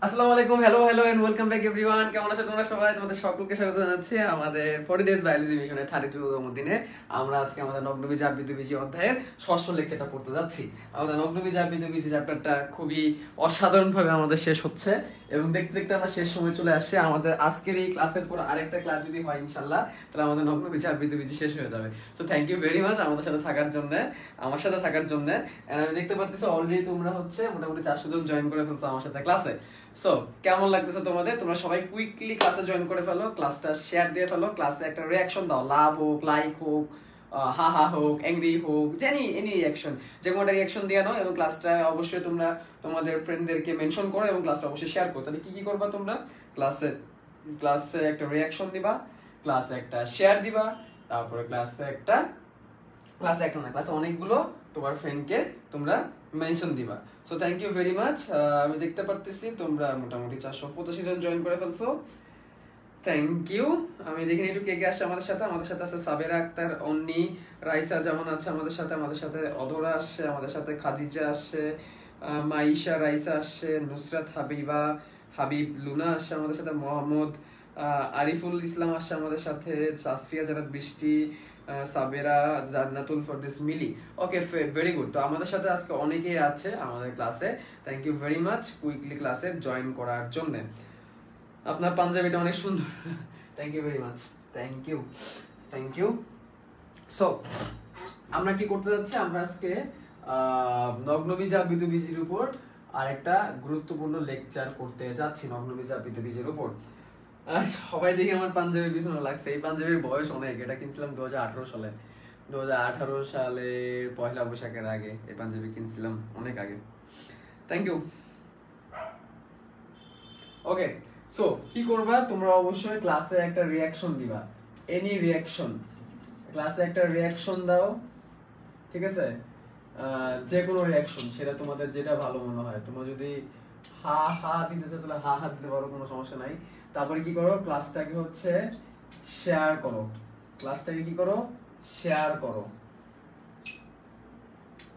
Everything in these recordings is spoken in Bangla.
আসসালামু আলাইকুম, hello hello and welcome back everyone. কেমন আছো তোমরা সবাই? তোমাদের সকলকে স্বাগত জানাচ্ছি আমাদের 40 ডেজ বায়োলজি মিশনের 32তম দিনে। আমরা আজকে আমাদের নগ্নবীজ আবৃতবীজি অধ্যায়ের ষষ্ঠ লেকচারটা পড়তে যাচ্ছি। আমাদের নগ্নবীজ আবৃতবীজি চ্যাপ্টারটা খুবই অসাধারণভাবে আমাদের শেষ হচ্ছে এবং দেখতে দেখতে আমরা শেষ সময় চলে আসছে। আমাদের আজকের এই ক্লাসের পর আরেকটা ক্লাস যদি হয় ইনশাল্লাহ, তাহলে আমাদের নগ্নবীজ আবৃতবীজি শেষ হয়ে যাবে। So thank you very much আমাদের সাথে থাকার জন্য, আমার সাথে থাকার জন্য। আমি দেখতে পাচ্ছি অলরেডি তোমরা হচ্ছে মোটামুটি 400 জন জয়েন করে ফেলছো আমার সাথে ক্লাসে। সো কেমন লাগতেছে তোমাদের? তোমরা সবাই কুইকলি ক্লাসে জয়েন করে ফেলো, ক্লাসটা শেয়ার দিয়ে ফেলো, ক্লাসে একটা রিঅ্যাকশন দাও, লাভ হোক, লাইক হোক, হা হা হোক, অ্যাংরি হোক, জানি এনি রিঅ্যাকশন, যে কোনো একটা রিঅ্যাকশন দিয়ে নাও এবং ক্লাসটা অবশ্যই তোমরা তোমাদের ফ্রেন্ডদেরকে মেনশন করো এবং ক্লাসটা অবশ্যই শেয়ার করো। তাহলে কি কি করবা তোমরা? ক্লাসে ক্লাসে একটা রিঅ্যাকশন দিবা, ক্লাসে একটা শেয়ার দিবা, তারপরে ক্লাসে একটা ক্লাসে অনেকগুলো তোমার ফ্রেন্ডকে তোমরা মেনশন দিবা। So thank you very much. আমি দেখতে পারতেছি তোমরা মোটামুটি 485 জন জয়েন করে ফেলছো। Thank you. আমি দেখিনি একটু কে কে আসছে আমাদের সাথে। আমাদের সাথে আছে সাবেরা আক্তার, অন্নি, রাইসা যেমন আছে আমাদের সাথে অধরা আসছে, আমাদের সাথে খাদিজা আসছে, মাইশা রাইসা আসছে, নুসরাত হাবিবা, হাবিব লুনা আসছে আমাদের সাথে, মোহাম্মদ আরিফুল ইসলাম আসছে আমাদের সাথে, Sasfia Jarat Brishti, Sabera, Jannatul Fardis, Mili. Okay, very good. তো আমাদের সাথে আজকে অনেকেই আছে আমাদের ক্লাসে। Thank you very much quickly ক্লাসে জয়েন করার জন্য। আপনার পাঞ্জাবিটা অনেক সুন্দর। Thank you very much, thank you. So আমরা কি করতে যাচ্ছি? আমরা আজকে নগ্নবীজ আবৃতবীজির উপর আরেকটা গুরুত্বপূর্ণ লেকচার করতে যাচ্ছি, নগ্নবীজ আবৃতবীজির উপর। সবাই দেখি আমার পাঞ্জাবির পিছনে লাগছে। এই পাঞ্জাবির বয়স অনেক, এটা কিনছিলাম 2018 সালে, 2018 সালের পয়লা বৈশাখের আগে এই পাঞ্জাবি কিনছিলাম, অনেক আগে। Thank you. ওকে, সো কি করবা তোমরা? অবশ্যই ক্লাসে একটা রিঅ্যাকশন দিবা, এনি রিঅ্যাকশন। ক্লাসে একটা রিঅ্যাকশন দাও, ঠিক আছে? যে কোনো রিঅ্যাকশন, সেটা তোমাদের যেটা ভালো মনে হয়। তোমরা যদি হা হা দিতে চাও তাহলে হা হা দিতে পারো, কোনো সমস্যা নাই। তারপরে কি করো? ক্লাসটাকে হচ্ছে শেয়ার করো, ক্লাসটাকে কি করো? শেয়ার করো,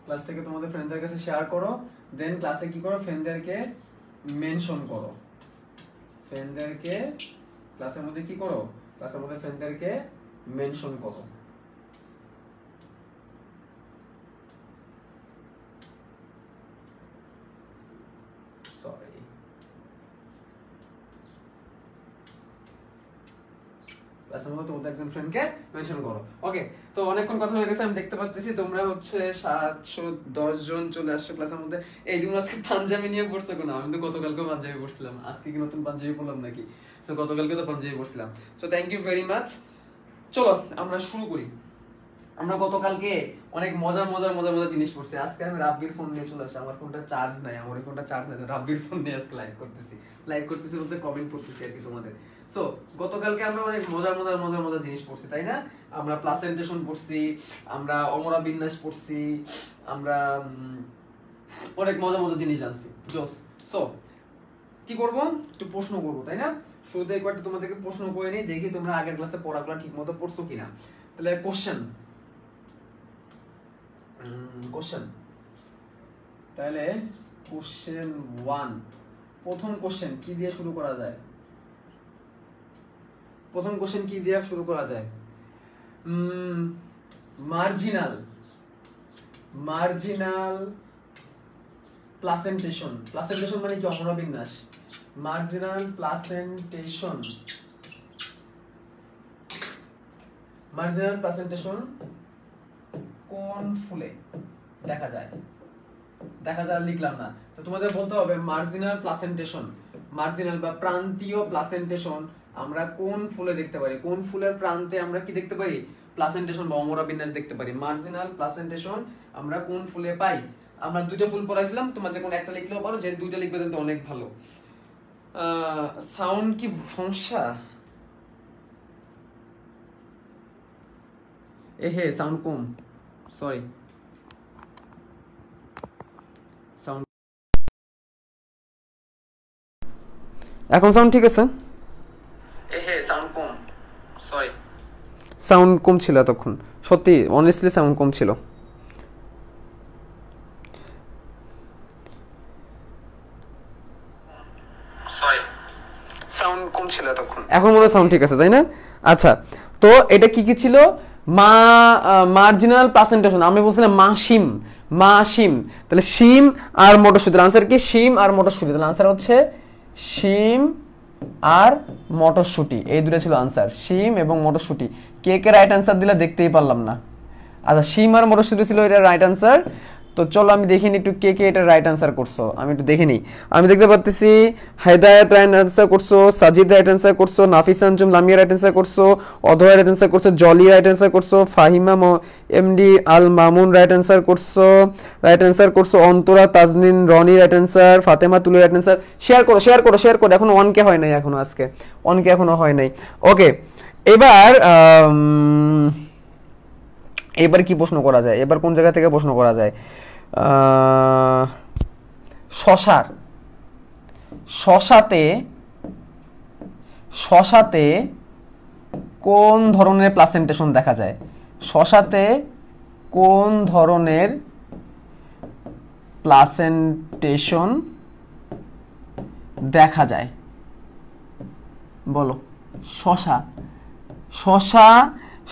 ক্লাসটাকে তোমাদের ফ্রেন্ডদের কাছে শেয়ার করো। দেন ক্লাসে কি করো? ফ্রেন্ডদেরকে মেনশন করো, ফ্রেন্ডদেরকে ক্লাসের মধ্যে কি করো? ক্লাসের মধ্যে ফ্রেন্ডদেরকে মেনশন করো। সরি, ক্লাসের মধ্যে তোমাদের একজন ফ্রেন্ডকে মেনশন করো। ওকে, তো অনেকক্ষণ কথা হয়ে গেছে। আমি দেখতে পাচ্ছি তোমরা হচ্ছে 710 জন চলে আসছো ক্লাসের মধ্যে। এই জন্য আজকে পাঞ্জাবি নিয়ে পড়ছো কোনো? আমি তো গতকালকে পাঞ্জাবি পড়ছিলাম, আজকে কি নতুন পাঞ্জাবি পড়লাম নাকি? তো গতকালকে তো পাঞ্জাবি পড়ছিলাম। So thank you very much. চলো আমরা শুরু করি। আমরা গতকালকে অনেক মজার মজার মজার মজার জিনিস পড়ছি। আজকে আমি রাব্বির ফোন নিয়ে চলে আসছি, আমার ফোনটা চার্জ নাই, আমার এই ফোনটা চার্জ নাই, রাব্বির ফোন নিয়ে আজকে লাইভ করতেছি বলতে কমেন্ট করতেছি আর কি তোমাদের। সো গতকালকে আমরা অনেক মজার মজার মজার মজার জিনিস পড়ছি, তাই না? আমরা প্লাসেন্টেশন পড়ছি, আমরা অমরা বিন্যাস পড়ছি, আমরা অনেক মজার মজার জিনিস জানছি। জোস। সো কি করব? একটু প্রশ্ন করবো, তাই না? শুরুতে একবার তোমাদেরকে প্রশ্ন করে নিই, দেখি তোমরা আগের ক্লাসে পড়াগুলো ঠিক মতো পড়ছো কিনা। তাহলে কোশ্চেন, তাহলে কোশ্চেন 1, প্রথম কোশ্চেন কি দিয়ে শুরু করা যায়? প্রথম কোশ্চেন কি দিয়ে শুরু করা যায়? Marginal placentation. প্লাসেন্টেশন মানে কি? অমরাবিন্যাস। মার্জিনাল প্লাসেন্টেশন কোন ফুলে দেখা যায়? লিখলাম না, তো তোমাদের বলতে হবে মার্জিনাল প্লাসেন্টেশন, মার্জিনাল বা প্রান্তীয় প্লাসেন্টেশন আমরা কোন ফুলে দেখতে পারি? কোন ফুলের প্রান্তে আমরা কি দেখতে পারি? প্লাসেন্টেশন বা অমরা বিন্যাস দেখতে পারি। মার্জিনাল প্লাসেন্টেশন আমরা কোন ফুলে পাই? আমরা দুটো ফুল পড়াইছিলাম, তোমরা যে কোনো একটা লিখলেও পারো, যে দুইটা লিখবে তো অনেক ভালো। সাউন্ড কি সমস্যা? হে সাউন্ড কম, সরি। সাউন্ড এখন সাউন্ড ঠিক আছে? সাউন্ড কম, সরি। সাউন্ড কম ছিল এতক্ষণ, সত্যি অনেস্টলি সাউন্ড কম ছিল। সাউন্ড ঠিক আছে তাই না? আচ্ছা, তো এটা কি কি ছিল? মার্জিনাল প্লাসেন্টেশন, আমি বলছিলাম মাসিম, মাসিম, তাহলে শিম আর মটরশুঁটি, আনসার কি? শিম আর মটরশুঁটি, তাহলে আনসার হচ্ছে শিম আর মটরশুঁটি, এই দুটো ছিল আনসার, শিম এবং মটরশুঁটি। কে কে রাইট আনসার দিলে দেখতেই পারলাম না। আচ্ছা, শিম আর মটরশুঁটি ছিল এটা রাইট আনসার। তো চলো আমি দেখিনি একটু কে কে এটা রাইট আনসার করছো, আমি একটু দেখে নিই। আমি দেখতে পাচ্ছি হেদায়েত রাইট আনসার করছো, সাজিদ রাইট আনসার করছো, নাফিস আঞ্জুম লামিয়া রাইট আনসার করছো, অধয় রাইট আনসার করছো, জলি রাইট আনসার করছো, Fahima MD Al Mamun right answer করছো, অন্তরা তাজনিন রনি রাইট আনসার, ফাতেমা তুলি রাইট আনসার। শেয়ার করো শেয়ার করো শেয়ার করো, এখনো অনকে হয় নাই, এখনো আজকে অনকে এখনো হয় নাই। ওকে, এবার এবার কি প্রশ্ন করা যায়, এবার কোন জায়গা থেকে প্রশ্ন করা যায়? শশাতে কোন ধরনের প্লাসেন্টেশন দেখা যায়? শশাতে কোন ধরনের প্লাসেন্টেশন দেখা যায় বলো?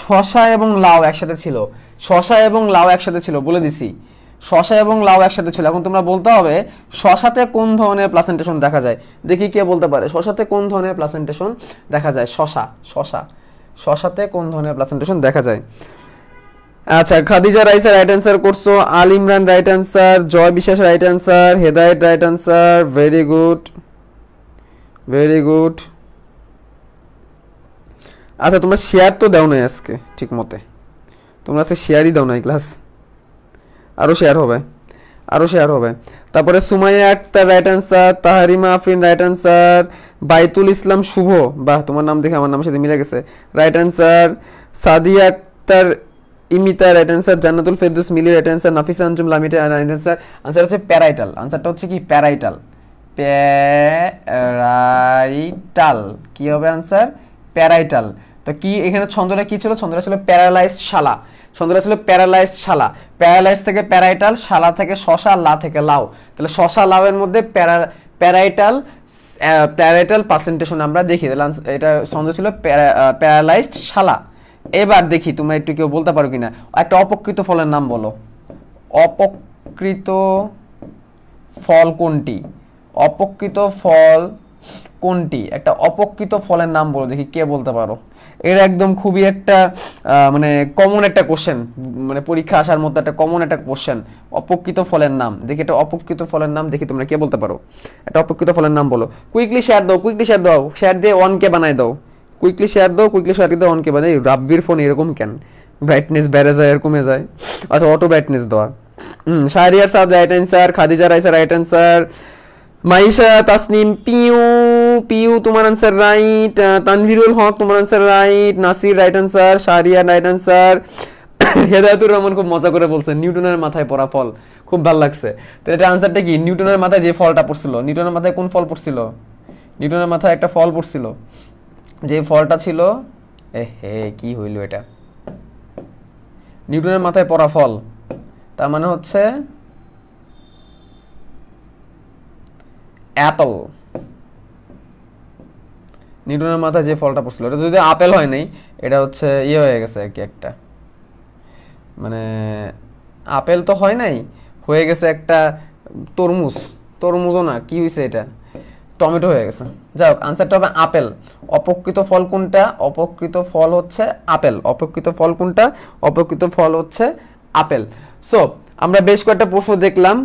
শশা এবং লাউ একসাথে ছিল, শশা এবং লাউ একসাথে ছিল, বলে দিছি, শশা এবং লাউ একসাথে ছিল। এখন তোমরা বলতে হবে শশাতে কোন ধরনের প্লাসেন্টেশন দেখা যায়। দেখি কে বলতে পারে শশাতে কোন ধরনের প্লাসেন্টেশন দেখা যায়। শশাতে কোন ধরনের প্লাসেন্টেশন দেখা যায়? আচ্ছা, খাদিজা রাইসা রাইট অ্যান্সার করছো, Al Imran right answer, Joy Biswas right answer, Hedayet right answer, very good very good. আচ্ছা, তোমরা শেয়ার তো দাও নাই আজকে ঠিক মতে, তোমরা আজকে শেয়ারই দাও নাই ক্লাস, আরও শেয়ার হবে। তারপরে Sumaiya Akter right answer, Tahrima Afrin right answer, Baitul Islam শুভ, বাহ তোমার নাম দেখে আমার নামের সাথে মিলে গেছে, right answer, Sadia Akter Imita right answer, Jannatul Ferdous Mili right answer, Nafisa Anjum Lamita right answer. Answer হচ্ছে প্যারাইটাল, আনসারটা হচ্ছে কি প্যারাইটাল, কি হবে আনসার? প্যারাইটাল। তো কি এখানে ছন্দটা কি ছিল? ছন্দটা ছিল প্যারালাইজড শালা, প্যারালাইজ থেকে প্যারাইটাল, শালা থেকে শশা, লা থেকে লাউ, তাহলে শশা লাউ এর মধ্যে প্যারাইটাল প্লাসেন্টেশন আমরা দেখি, তাহলে এটা ছন্দ ছিল প্যারালাইজড শালা। এবার দেখি তোমরা একটু কেউ বলতে পারো কিনা, একটা অপকৃত ফলের নাম বলো। অপকৃত ফল কোনটি? একটা অপকৃত ফলের নাম বলো, দেখি কে বলতে পারো। এর একদম খুবই একটা মানে কমন একটা কোশ্চেন, মানে পরীক্ষা আসার মতো একটা কমন একটা কোশ্চেন। অপকৃত ফলের নাম, দেখি এটা অপকৃত ফলের নাম, দেখি তোমরা কে বলতে পারো। একটা অপকৃত ফলের নাম বলো। কুইকলি শেয়ার দাও, শেয়ার দিয়ে অনকে বানাই দাও, কুইকলি শেয়ার দিয়ে অনকে বানাই। রাব্বির ফোন এরকম কেন, ব্রাইটনেস বেড়ে যায় আর কমে যায়? আচ্ছা, অটো ব্রাইটনেস দেওয়া। Shahriar Saad right answer, Khadija Raisa right answer, Maisha Tasnim Piu তোমার আনসার রাইট, তানভীরুল হক তোমার answer right, Nasir right answer, Shahriar right answer, Hedayetur Rahman খুব মজা করে বলছেন নিউটনের মাথায় পড়া ফল, খুব ভালো লাগছে। তো এটা আনসারটা কি? নিউটনের মাথায় যে ফলটা পড়ছিল, নিউটনের মাথায় কোন ফল পড়ছিল? নিউটনের মাথায় একটা ফল পড়ছিল, যে ফলটা ছিল কি হইল এটা? নিউটনের মাথায় পড়া ফল, তার মানে হচ্ছে অ্যাপল। নিউটনের মাথায় যে ফলটা পড়ছিল এটা যদি আপেল হয় নাই, এটা হচ্ছে ইয়ে হয়ে গেছে আর কি, একটা মানে আপেল তো হয় নাই, হয়ে গেছে একটা তরমুজও না, কি হয়েছে এটা? টমেটো হয়ে গেছে। যাই হোক, আনসারটা হবে আপেল। অপকৃত ফল কোনটা? অপকৃত ফল হচ্ছে আপেল। অপকৃত ফল হচ্ছে আপেল। সো আমরা বেশ কয়েকটা প্রশ্ন দেখলাম।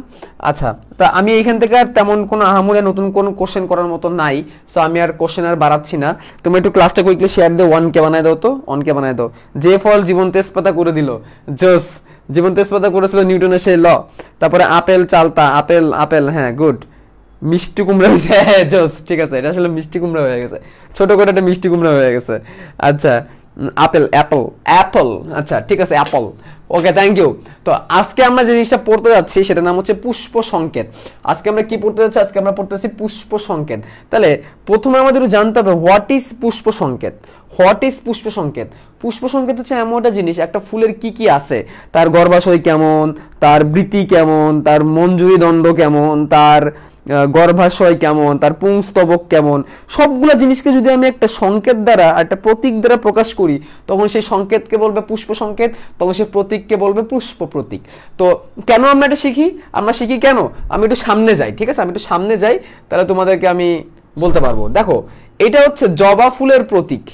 আচ্ছা, তা আমি এখান থেকে আর তেমন কোনো আহামরি নতুন কোনো কোশ্চেন করার মতো নাই, সো আমি আর কোশ্চেন আর বাড়াচ্ছি না। তুমি একটু ক্লাসটা কুইকলি শেয়ার দিয়ে অনকে বানায় দাও তো, অনকে বানায় দাও। যে ফল জীবন তেজপাতা করে দিল, জোস, জীবন তেজপাতা করেছিল নিউটনের সেই ল। তারপরে আপেল চালতা, আপেল, হ্যাঁ গুড। মিষ্টি কুমড়া হয়েছে, হ্যাঁ জোস, ঠিক আছে, এটা আসলে মিষ্টি কুমড়া হয়ে গেছে, ছোট করে একটা মিষ্টি কুমড়া হয়ে গেছে। আচ্ছা, অ্যাপল, আচ্ছা ঠিক আছে, অ্যাপল। Okay, thank you. তো আজকে আমরা যে জিনিসটা পড়তে যাচ্ছি সেটার নাম হচ্ছে পুষ্প সংকেত। আজকে আমরা কি পড়তে যাচ্ছি? আজকে আমরা পড়তেছি পুষ্প সংকেত। তাহলে প্রথমে আমাদের জানতে হবে হোয়াট ইজ পুষ্প সংকেত। পুষ্প সংকেত হচ্ছে এমন একটা জিনিস, একটা ফুলের কি কি আছে, তার গর্ভাশয় কেমন, তার বৃতি কেমন, তার মঞ্জুরি দণ্ড কেমন, তার গর্ভাশয় কেমন, তার পুংস্তবক কেমন, সবগুলা জিনিসকে যদি আমি একটা সংকেত দ্বারা, একটা প্রতীক দ্বারা প্রকাশ করি, তখন সেই সংকেতকে বলবে পুষ্প সংকেত, তখন সেই প্রতীককে বলবে পুষ্প প্রতীক। তো কেন আমরা এটা শিখি? আমরা শিখি কেন? আমি একটু সামনে যাই, ঠিক আছে, আমি একটু সামনে যাই, তাহলে তোমাদেরকে আমি বলতে পারবো। দেখো, এটা হচ্ছে জবা ফুলের প্রতীক।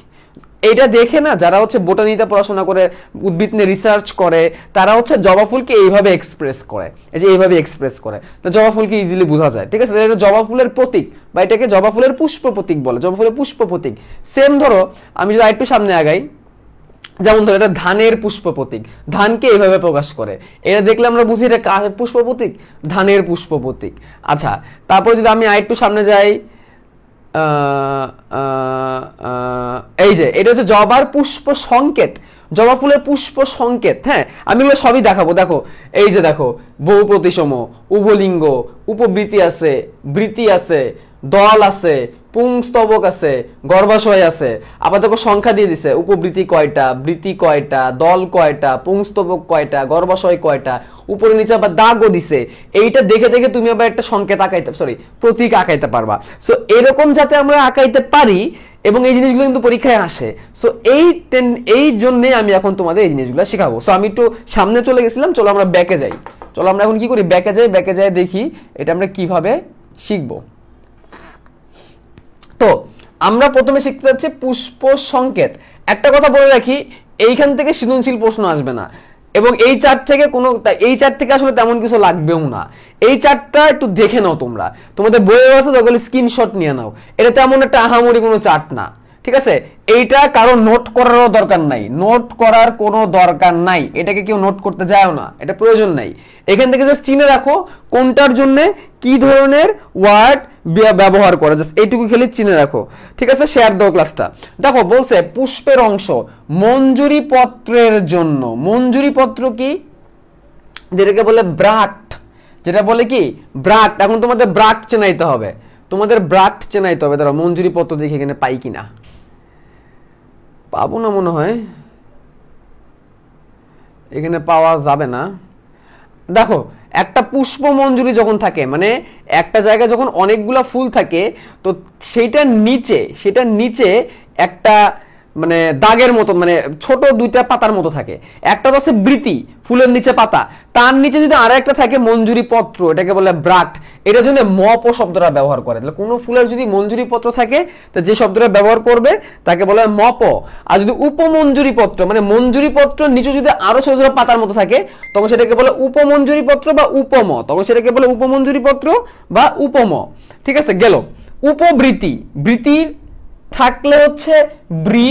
এটা দেখে না যারা হচ্ছে বোটানিতে পড়াশোনা করে, উদ্ভিদ নিয়ে রিসার্চ করে, তারা হচ্ছে জবা ফুলকে এইভাবে এক্সপ্রেস করে, এই যে এইভাবে এক্সপ্রেস করে, তো জবা ফুলকে ইজিলি বোঝা যায়, ঠিক আছে। এটা জবা ফুলের প্রতীক, বা এটাকে জবা ফুলের পুষ্প প্রতীক বলে, জবা ফুলের পুষ্প প্রতীক। সেম ধরো, আমি যদি আরেকটু সামনে আগাই, যেমন ধরো এটা ধানের পুষ্প প্রতীক, ধানকে এইভাবে প্রকাশ করে, এটা দেখলে আমরা বুঝি এটা কার পুষ্প প্রতীক? ধানের পুষ্প প্রতীক। আচ্ছা, তারপর যদি আমি আরেকটু সামনে যাই, এই যে এটা হচ্ছে জবার পুষ্প সংকেত, জবা ফুলের পুষ্প সংকেত। হ্যাঁ, আমি এগুলো সবই দেখাবো। দেখো, এই যে দেখো, বহু প্রতিসম, উভলিঙ্গ, উপবৃতি আছে, বৃতি আছে, দল আছে, পুংস্তবক আছে, গর্ভাশয় আছে। আবার দেখো সংখ্যা দিয়ে দিছে, উপবৃতি কয়টা, বৃতি কয়টা, দল কয়টা, পুংস্তবক কয়টা, গর্ভাশয় কয়টা, উপরে নিচে আবার দাগও দিছে। এইটা দেখে দেখে তুমি আবার একটা সংকেত আঁকাইতে, প্রতীক আঁকাইতে পারবা। সো এরকম যাতে আমরা আঁকাইতে পারি, এবং এই জিনিসগুলো কিন্তু পরীক্ষায় আসে। সো এই জন্য আমি এখন তোমাদের এই জিনিসগুলো শেখাবো। সো আমি একটু সামনে চলে গেছিলাম, চলো আমরা ব্যাকে যাই। চলো আমরা এখন কি করি, ব্যাকে যাই দেখি এটা আমরা কিভাবে শিখবো। তো আমরা প্রথমে শিখতে যাচ্ছি পুষ্প সংকেত। একটা কথা বলে রাখি, এইখান থেকে সৃজনশীল প্রশ্ন আসবে না, এবং এই চার্ট থেকে আসলে তেমন কিছু লাগবেও না। এই চার্টটা একটু দেখে নাও, তোমরা তোমাদের বইয়ে আছে তখন স্ক্রিনশট নিয়ে নাও। এটা তেমন একটা আহামরি কোনো চার্ট না, ঠিক আছে। এইটা কারো নোট করারও দরকার নাই, নোট করার কোনো দরকার নাই, এটাকে কেউ নোট করতে যায়ও না, এটা প্রয়োজন নাই। এখান থেকে জাস্ট চিনে রাখো কোনটার জন্য কি ধরনের ওয়ার্ড ব্যবহার করে, জাস্ট এইটুকু খেলে চিনে রাখো, ঠিক আছে। শেয়ার দাও ক্লাসটা। দেখো বলছে পুষ্পের অংশ মঞ্জুরি পত্রের জন্য। মঞ্জুরি পত্র কি? যেটাকে বলে ব্রাক্ট, যেটা বলে কি ব্রাক্ট। এখন তোমাদের ব্রাক্ট চেনাইতে হবে, দাঁড়াও মঞ্জুরি পত্র দেখে এখানে পাই কিনা, পাবো না মনে হয়, এখানে পাওয়া যাবে না। দেখো, একটা পুষ্প মঞ্জুরি যখন থাকে, মানে একটা জায়গায় যখন অনেকগুলা ফুল থাকে, তো সেটার নিচে একটা মানে দাগের মতো, মানে ছোট দুইটা পাতার মতো থাকে। একটা হচ্ছে বৃতি, ফুলের নিচে পাতা, তার নিচে যদি আর একটা থাকে মঞ্জুরি পত্র, এটাকে বলে ব্রাক্ট। এটার জন্য মপ শব্দটা ব্যবহার করে। তাহলে কোনো ফুলের যদি মঞ্জুরি পত্র থাকে, তো যে শব্দটা ব্যবহার করবে তাকে বলা হয় মপ। আর যদি উপমঞ্জুরি পত্র, মানে মঞ্জুরি পত্র নিচে যদি আরো ছোট ছোট পাতার মতো থাকে, তখন সেটাকে বলে উপমঞ্জুরি পত্র বা উপম, তখন সেটাকে বলে উপমঞ্জুরি পত্র বা উপম, ঠিক আছে। গেল উপবৃতি, বৃতির থাকলে হচ্ছে ব্রি,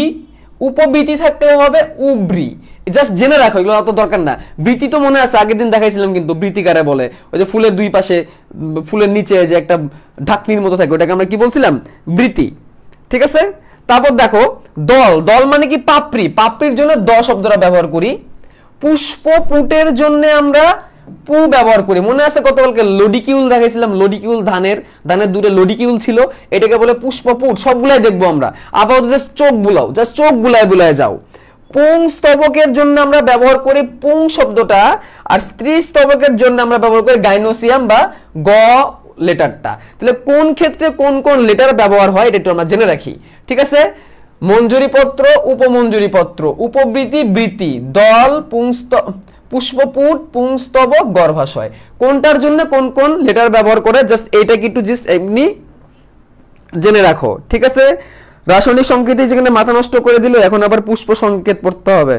উপবৃতি থাকলে হবে উব্রি। জাস্ট জেনে রাখো, এগুলো অত দরকার না। বৃতি তো মনে আছে, আগের দিন দেখাইছিলাম, কিন্তু বৃতিকারে বলে ওই যে ফুলের দুই পাশে, ফুলের নিচে যে একটা ঢাকনির মতো থাকে, ওটাকে আমরা কি বলছিলাম? বৃতি, ঠিক আছে। তারপর দেখো দল, দল মানে কি পাপড়ি, পাপড়ির জন্য দ শব্দটা ব্যবহার করি। পুষ্প পুটের জন্য আমরা পু ব্যবহার করি। মনে আছে গতকালকে লডিকিউল দেখাইছিলাম, লডিকিউল ধানের দুটো লডিকিউল ছিল, এটাকে বলে পুষ্পপুট। সবগুলাই দেখবো আমরা। আপাতত জাস্ট চোখ বুলাও, জাস্ট চোখ বুলায় যাও। পুং স্তবকের জন্য আমরা ব্যবহার করি পুং শব্দটা, আর স্ত্রী স্তবকের জন্য আমরা ব্যবহার করি গাইনোসিয়াম বা গ লেটারটা। তাহলে কোন ক্ষেত্রে কোন কোন লেটার ব্যবহার হয় এটা একটু আমরা জেনে রাখি, ঠিক আছে। মঞ্জুরি পত্র, উপমঞ্জুরি পত্র, উপবৃতি, বৃতি, দল, পুষ্পপুট, পুংস্তবক, গর্ভাশয়, কোনটার জন্য কোন কোন লেটার ব্যবহার করে, জাস্ট এইটাকে একটু জাস্ট এমনি জেনে রাখো, ঠিক আছে। রাসায়নিক সংকেতে যেখানে মাথা নষ্ট করে দিল, এখন আবার পুষ্প সংকেত পড়তে হবে।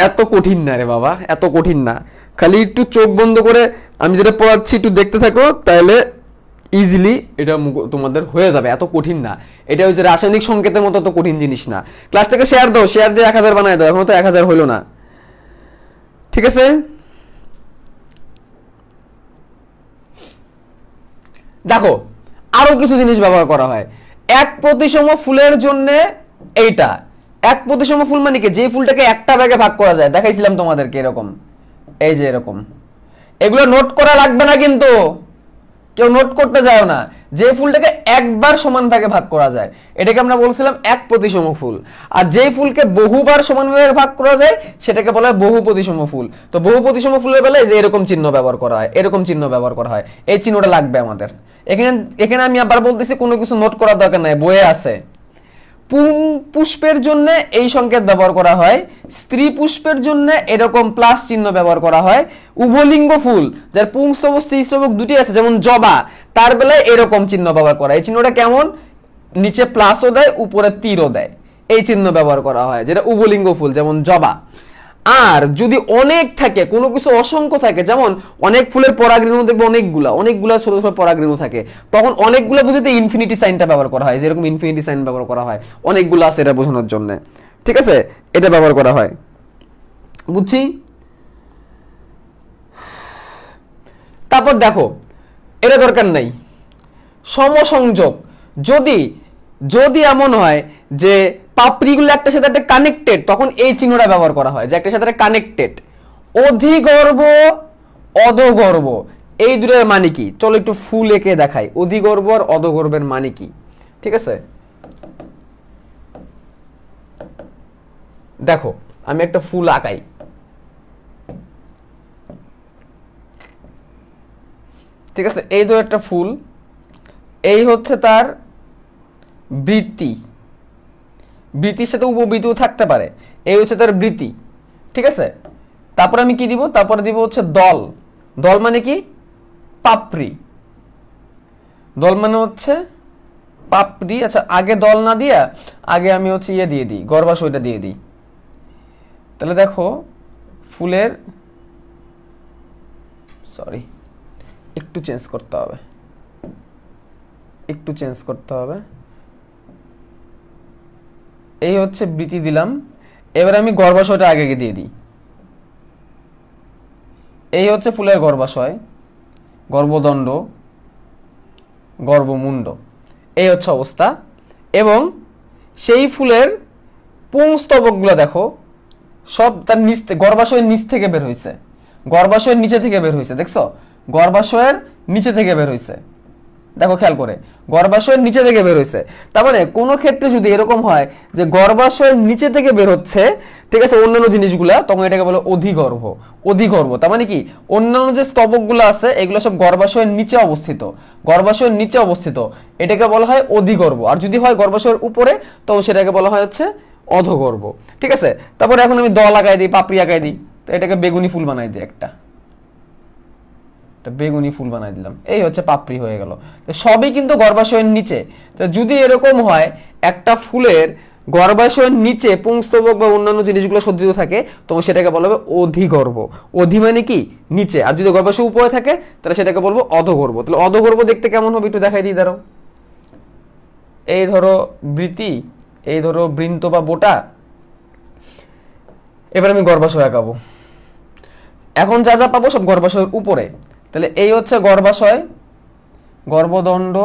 এত কঠিন না রে বাবা, এত কঠিন না। খালি একটু চোখ বন্ধ করে আমি যেটা পড়াচ্ছি একটু দেখতে থাকো, তাহলে ইজিলি এটা তোমাদের হয়ে যাবে। এত কঠিন না, এটা হচ্ছে রাসায়নিক সংকেতের মতো এত কঠিন জিনিস না। ক্লাসটাকে শেয়ার দাও, শেয়ার দিয়ে 1000 বানায় দাও। এখন তো 1000 হইলো না, ঠিক আছে। দেখো আরো কিছু জিনিস ব্যবহার করা হয়। এক প্রতিসম ফুলের জন্য এইটা, এক প্রতিসম ফুল মানে কি, যে ফুলটাকে একটা ভাগে ভাগ করা যায়, দেখাইছিলাম তোমাদেরকে এরকম, এই যে এরকম। এগুলো নোট করা লাগবে না কিন্তু, কেউ নোট করতে যায় না। যে ফুলটাকে একবার সমান ভাগে ভাগ করা যায় এটাকে আমরা বলছিলাম এক প্রতিসম ফুল, আর যে ফুলকে বহুবার সমান ভাগে ভাগ করা যায় সেটাকে বলা হয় বহু প্রতিসম ফুল। তো বহু প্রতিসম ফুলের বেলায় যে এরকম চিহ্ন ব্যবহার করা হয়, এরকম চিহ্ন ব্যবহার করা হয়, এই চিহ্নটা লাগবে আমাদের। এখানে এখানে আমি আবার বলতেছি কোনো কিছু নোট করার দরকার নাই, বইয়ে আছে। পুষ্পের জন্য এই সংকেত ব্যবহার করা হয়, স্ত্রী পুষ্পের জন্য এরকম প্লাস চিহ্ন ব্যবহার করা হয়, উভলিঙ্গ ফুল যার পুংস্তবক স্ত্রীস্তবক দুটি আছে যেমন জবা, তার বেলায় এরকম চিহ্ন ব্যবহার করা হয়। এই চিহ্নটা কেমন, নিচে প্লাসও দেয় উপরে তীরও দেয়, এই চিহ্ন ব্যবহার করা হয় যেটা উভলিঙ্গ ফুল যেমন জবা। আর যদি অনেক থাকে, কোনো কিছু অসংখ্য থাকে, যেমন অনেক ফুলের পরাগরেণু দেখবে অনেকগুলা ছোট ছোট পরাগরেণু থাকে, তখন অনেকগুলো বুঝতে ইনফিনিটি সাইনটা ব্যবহার করা হয়, যেরকম ইনফিনিটি সাইন ব্যবহার করা হয় অনেকগুলো আছে এটা বোঝানোর জন্য। ঠিক আছে, এটা ব্যবহার করা হয়, বুঝছি। তারপর দেখো, এটা দরকার নাই, সমসংযোগ। যদি যদি এমন হয় যে পাপড়িগুলো একটা সাথে একটা কানেক্টেড, তখন এই চিহ্নটা ব্যবহার করা হয় যে একটা সাথে একটা কানেক্টেড। অধিগর্ভ অধগর্ভ এই দুটোর মানে কি, চলো একটু ফুল এঁকে দেখাই। অধিগর্ভ আর অধগর্ভের মানে কি, ঠিক আছে। দেখো আমি একটা ফুল আঁকাই, ঠিক আছে। এই ধর একটা ফুল, এই হচ্ছে তার বৃত্তি, বৃত্তির সাথে উপবৃত্তিও থাকতে পারে, এই হচ্ছে তার বৃত্তি, ঠিক আছে। তারপর আমি কি দিব, তারপরে দিব হচ্ছে দল। দল মানে কি, পাপড়ি। দল মানে হচ্ছে পাপড়ি। আচ্ছা, আগে দল না দিয়া আগে আমি হচ্ছে ইয়ে দিয়ে দিই, গর্ভাশয়টা দিয়ে দিই। তাহলে দেখো ফুলের, সরি একটু চেঞ্জ করতে হবে, একটু চেঞ্জ করতে হবে। এই হচ্ছে বৃত্তি দিলাম, এবার আমি গর্ভাশয়টা আগে দিয়ে দিই। এই হচ্ছে ফুলের গর্ভাশয়, গর্ভদণ্ড, গর্ভমুণ্ড, এই হচ্ছে অবস্থা। এবং সেই ফুলের পুংস্তবকগুলো দেখো সব তার নিচ, গর্ভাশয়ের নিচ থেকে বের হয়েছে, গর্ভাশয়ের নিচে থেকে বের হয়েছে, দেখছো গর্ভাশয়ের নিচে থেকে বের হয়েছে, দেখো খেয়াল করে গর্ভাশয়ের নিচে থেকে বের হয়েছে। তার মানে কোনো ক্ষেত্রে যদি এরকম হয় যে গর্ভাশয়ের নিচে থেকে বের হচ্ছে, ঠিক আছে, অন্যান্য জিনিসগুলা, তখন এটাকে বলে অধিগর্ভ। অধিগর্ভ তার মানে কি, অন্যান্য যে স্তবকগুলো আছে এগুলো সব গর্ভাশয়ের নিচে অবস্থিত, গর্ভাশয়ের নিচে অবস্থিত, এটাকে বলা হয় অধিগর্ভ। আর যদি হয় গর্ভাশয়ের উপরে, তখন সেটাকে বলা হয় হচ্ছে অধগর্ভ, ঠিক আছে। তারপরে এখন আমি দল আঁকাই দিই, পাপড়ি আঁকাই দিই, তো এটাকে বেগুনি ফুল বানাই দিই, একটা বেগুনি ফুল বানাই দিলাম, এই হচ্ছে পাপড়ি হয়ে গেল। সবই কিন্তু গর্ভাশয়ের নিচে। তো যদি এরকম হয় একটা ফুলের গর্ভাশয়ের নিচে পুংস্তবক বা অন্যান্য জিনিসগুলো সজ্জিত থাকে, তখন সেটাকে বলা হবে অধিগর্ভ। অধি মানে কি, নিচে, আর যদি গর্ভাশয় উপরে থাকে তাহলে সেটাকে বলবো অধগর্ভ। তাহলে অধগর্ভ দেখতে কেমন হবে একটু দেখাই দিই, দাঁড়াও। এই ধরো বৃত্তি, এই ধরো বৃন্ত বা বোটা, এবার আমি গর্ভাশয় আঁকাবো। এখন যা যা পাবো সব গর্ভাশয়ের উপরে। তাহলে এই হচ্ছে গর্ভাশয়, গর্ভদণ্ড,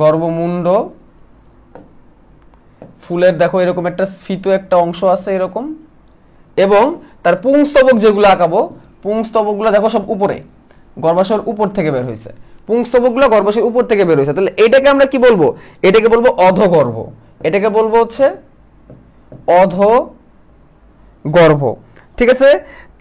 গর্ভমুণ্ড, ফুলের দেখো এরকম একটা স্ফীত একটা অংশ আছে এরকম, এবং তার পুংস্তবক যেগুলো আঁকাবো, পুংস্তবকগুলো দেখো সব উপরে, গর্ভাশয়ের উপর থেকে বের হয়েছে, পুংস্তবকগুলো গর্ভাশয়ের উপর থেকে বের হয়েছে। তাহলে এটাকে আমরা কি বলবো, এটাকে বলবো অধগর্ভ, এটাকে বলবো হচ্ছে অধগর্ভ, ঠিক আছে।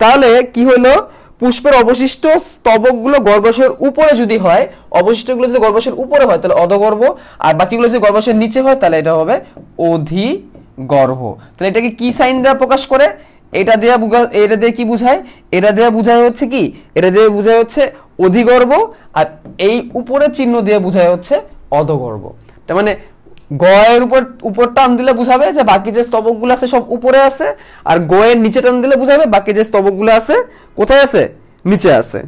তাহলে কি হলো, পুষ্পের অবশিষ্ট স্তবকগুলো গর্ভাশয়ের উপরে যদি হয়, অবশিষ্টগুলো যদি গর্ভাশয়ের উপরে হয় তাহলে অধগর্ভ, আর বাকিগুলো যদি গর্ভাশয়ের নিচে হয় তাহলে এটা হবে অধিগর্ভ। তাহলে এটাকে কি সাইন দ্বারা প্রকাশ করে, এটা দিয়ে এটা দিয়ে কি বুঝায়, এটা দিয়ে বুঝায় হচ্ছে কি, এটা দিয়ে বুঝায় হচ্ছে অধিগর্ভ, আর এই উপরের চিহ্ন দিয়ে বুঝায় হচ্ছে অধগর্ভ। তার মানে গয়ের উপর টান দিলে বুঝাবে যে বাকি যে স্তবকগুলো আছে সব উপরে আছে, আর গয়ের নিচে টান দিলে বুঝাবে বাকি যে স্তবকগুলো আছে কোথায় আছে, নিচে আছে।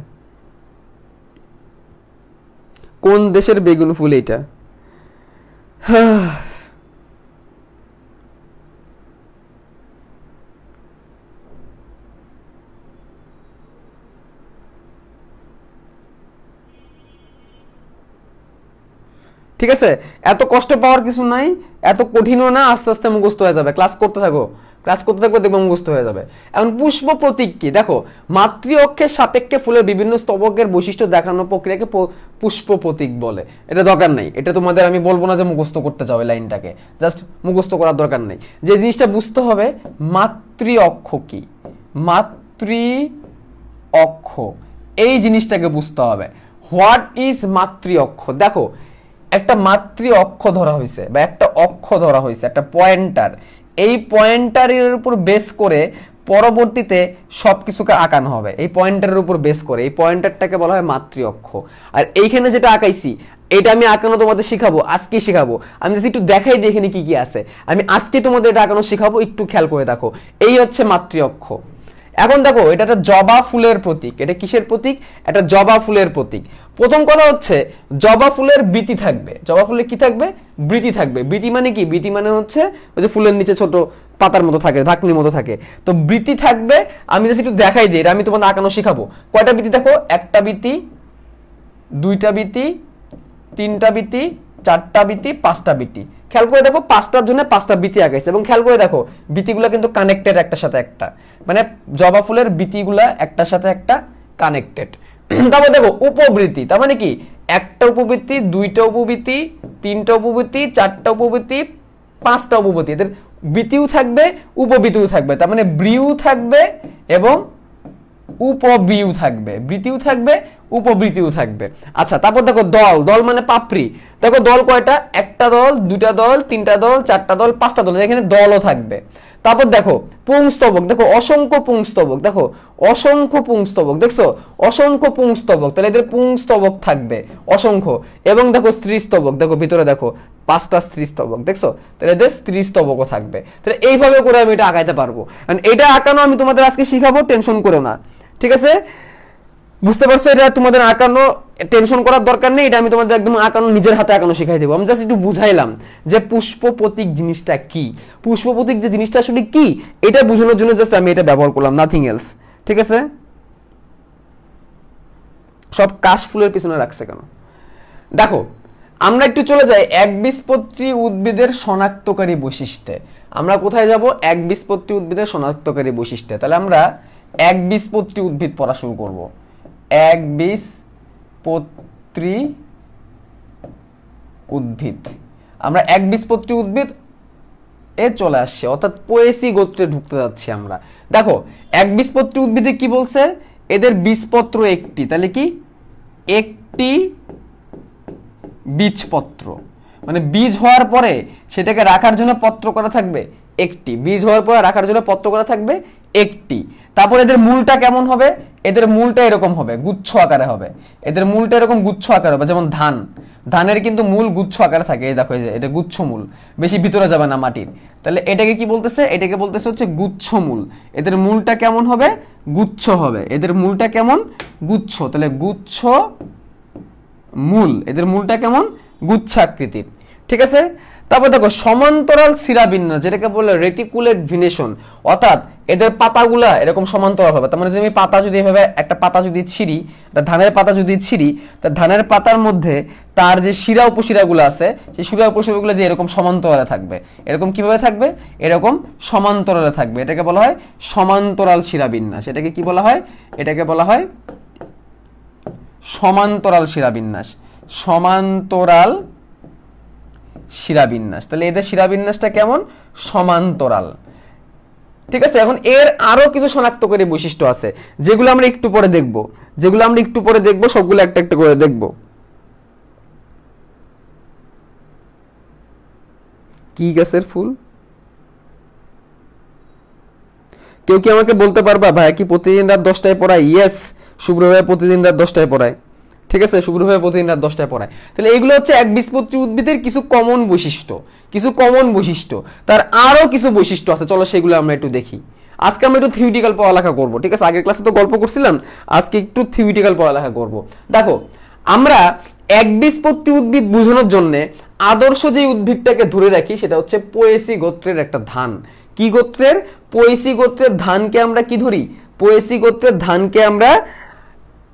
কোন দেশের বেগুন ফুল এটা? ঠিক আছে, এত কষ্ট পাওয়ার কিছু নাই, এত কঠিনও না, আস্তে আস্তে মুখস্থ হয়ে যাবে, ক্লাস করতে থাকো, ক্লাস করতে থাকবে, দেখবে মুখস্থ হয়ে যাবে। এখন পুষ্প প্রতীক কি? দেখো, মাতৃ অক্ষের সাপেক্ষে ফুলের বিভিন্ন স্তবকের বৈশিষ্ট্য দেখানোর প্রক্রিয়াকে পুষ্প প্রতীক বলে। এটা দরকার নেই, এটা তোমাদের আমি বলবো না যে মুখস্থ করতে চাও এই লাইনটাকে, জাস্ট মুখস্থ করার দরকার নেই। যে জিনিসটা বুঝতে হবে, মাতৃ অক্ষ কি, মাতৃ অক্ষ, এই জিনিসটাকে বুঝতে হবে। হোয়াট ইজ মাতৃ অক্ষ? দেখো, একটা মাতৃ অক্ষ ধরা হয়েছে বা একটা অক্ষ ধরা হয়েছে, একটা পয়েন্টার। এই পয়েন্টারের উপর বেস করে পরবর্তীতে সবকিছুকে আঁকানো হবে, এই পয়েন্টারের উপর বেস করে। এই পয়েন্টারটাকে বলা হয় মাতৃ অক্ষ। আর এইখানে যেটা আঁকাইছি, এটা আমি আঁকানো তোমাদের শিখাবো, আজকে শিখাবো। আমি যদি একটু দেখাই দিই এখানে কি কি আছে, আমি আজকে তোমাদের এটা আঁকানো শিখাবো, একটু খেয়াল করে দেখো। এই হচ্ছে মাতৃ অক্ষ। এখন দেখো, এটা একটা জবা ফুলের প্রতীক। এটা কিসের প্রতীক? এটা জবা ফুলের প্রতীক। প্রথম কথা হচ্ছে, জবা ফুলের বৃতি থাকবে। জবা ফুলের কি থাকবে? বৃতি থাকবে। বৃতি মানে কি? বৃতি মানে হচ্ছে ওই যে ফুলের নিচে ছোট পাতার মতো থাকে, ঢাকনির মতো থাকে, তো বৃতি থাকবে। আমি যদি একটু দেখাই দিই, এটা আমি তোমাদের আঁকানো শিখাবো। কয়টা বৃতি দেখো? একটা বৃতি, দুইটা বৃতি, তিনটা বৃতি, চারটা বৃতি, পাঁচটা বৃতি। খেয়াল করে দেখো, পাঁচটার জন্য পাঁচটা বৃতি আঁকাইছে। এবং খেয়াল করে দেখো, বৃতিগুলো কিন্তু কানেক্টেড একটার সাথে একটা, মানে জবা ফুলের বৃতিগুলা একটার সাথে একটা কানেক্টেড। তারপর দেখো উপবৃত্তি, তার মানে কি? একটা উপবৃত্তি, দুইটা উপবৃত্তি, তিনটা উপবৃত্তি, চারটা উপবৃত্তি, পাঁচটা উপবৃত্তি। এদের বৃতিও থাকবে, উপবৃত্তিও থাকবে। তার মানে ব্রিউ থাকবে এবং উপবৃউ থাকবে, বৃতিও থাকবে, উপবৃত্তিও থাকবে। আচ্ছা, তারপর দেখো দল। দল মানে পাপড়ি। দেখো দল কয়টা? একটা দল, দুইটা দল, তিনটা দল, চারটা দল, পাঁচটা দল। এখানে দলও থাকবে। তারপর দেখো পুংস্তবক। দেখো অসংখ্য পুংস্তবক। দেখো অসংখ্য পুংস্তবক, দেখছো? অসংখ্য পুংস্তবক, তাহলে এদের পুংস্তবক থাকবে অসংখ্য। এবং দেখো স্ত্রীস্তবক। দেখো ভিতরে দেখো পাঁচটা স্ত্রীস্তবক, দেখছো? তাহলে এদের স্ত্রীস্তবকও থাকবে। তাহলে এইভাবে করে আমি এটা আঁকাইতে পারবো। এটা আঁকানো আমি তোমাদের আজকে শিখাবো, টেনশন করো না, ঠিক আছে? বুঝতে পারছো? এটা তোমাদের আঁকানো টেনশন করার দরকার নেই, এটা আমি তোমাদের একদম আঁকানো, নিজের হাতে আঁকানো শিখাই দেবো। আমি জাস্ট একটু বুঝাইলাম যে পুষ্প প্রতীক জিনিসটা কি, পুষ্প প্রতীক যে জিনিসটা আসলে কি, এটা বোঝানোর জন্য জাস্ট আমি এটা ব্যবহার করলাম, নাথিং এলস, ঠিক আছে? সব কাশফুলের পিছনে রাখছে কেন? দেখো, আমরা একটু চলে যাই একবীজপত্রী উদ্ভিদের শনাক্তকারী বৈশিষ্ট্যে। আমরা কোথায় যাব? একবীজপত্রী উদ্ভিদের শনাক্তকারী বৈশিষ্ট্যে। তাহলে আমরা একবীজপত্রী উদ্ভিদ পড়া শুরু করব। একবীজপত্রী উদ্ভিদ, আমরা একবীজপত্রী উদ্ভিদ এ চলে আসছে, অর্থাৎ পোয়েসি গোত্রে ঢুকতে যাচ্ছি আমরা। দেখো, একবীজপত্রী উদ্ভিদে কি বলছে? এদের বীজপত্র একটি। তাহলে কি? একটি বীজপত্র, মানে বীজ হওয়ার পরে সেটাকে রাখার জন্য পত্র করা থাকবে একটি। বীজ হওয়ার পরে রাখার জন্য পত্র করা থাকবে একটি। তারপর এদের মূলটা কেমন হবে? এদের মূলটা এরকম হবে, গুচ্ছ আকারে হবে। এদের মূলটা এরকম গুচ্ছ আকারে হবে, যেমন ধান। ধানের কিন্তু মূল গুচ্ছ আকারে থাকে, এই দেখো, এই যে এটা গুচ্ছ মূল, বেশি ভিতরে যাবে না মাটির। তাহলে এটাকে কি বলতেছে? এটাকে বলতেছে হচ্ছে গুচ্ছ মূল। এদের মূলটা কেমন হবে? গুচ্ছ হবে। এদের মূলটা কেমন? গুচ্ছ। তাহলে গুচ্ছ মূল, এদের মূলটা কেমন? গুচ্ছাকৃতির, ঠিক আছে? তারপর দেখো সমান্তরাল শিরাবিন্যাস, যেটাকে বলে রেটিকুলেট ভিনেশন, অর্থাৎ এদের পাতাগুলা এরকম সমান্তরাল হবে। তার মানে আমি পাতা যদি এভাবে একটা পাতা যদি ছিঁড়ি, ধানের পাতা যদি ছিঁড়ি, তা ধানের পাতার মধ্যে তার যে শিরা উপশিরাগুলো আছে, সেই শিরা উপশিরাগুলো যে এরকম সমান্তরালে থাকবে। এরকম কিভাবে থাকবে? এরকম সমান্তরালে থাকবে। এটাকে বলা হয় সমান্তরাল শিরাবিন্যাস। এটাকে কি বলা হয়? এটাকে বলা হয় সমান্তরাল শিরাবিন্যাস। সমান্তরাল শিরাবিন্যাস। তাহলে এদের শিরাবিন্যাসটা কেমন? সমান্তরাল, ঠিক আছে? এখন এর আরো কিছু শনাক্তকারী বৈশিষ্ট্য আছে, যেগুলো আমরা একটু পরে দেখব। সবগুলো একটা একটা করে দেখব। কি গাছের ফুল? কেউ কি আমাকে বলতে পারবা ভাই কি প্রতিদিন রাত 10টায় পড়ায়? ইয়েস, শুভ্র ভাই প্রতিদিন রাত 10টায় পড়ায়, ঠিক আছে? শুভ্র ভাই প্রতিদিন রাত 10টায় পড়ায়। তাহলে এইগুলো হচ্ছে একবীজপত্রী উদ্ভিদের কিছু কমন বৈশিষ্ট্য। তার আরো কিছু বৈশিষ্ট্য আছে, চলো সেগুলো আমরা একটু দেখি। আজকে আমরা একটু থিওরিটিক্যাল পড়ালেখা করব, ঠিক আছে? আগের ক্লাসে তো গল্প করছিলাম, আজকে একটু থিওরিটিক্যাল পড়ালেখা করব। দেখো, আমরা একবীজপত্রী উদ্ভিদ বোঝানোর জন্য আদর্শ যে উদ্ভিদটাকে ধরে রাখি, সেটা হচ্ছে পোয়েসি গোত্রের একটা ধান। কি গোত্রের? পোয়েসি গোত্রের ধানকে আমরা কি ধরি? পোয়েসি গোত্রের ধানকে আমরা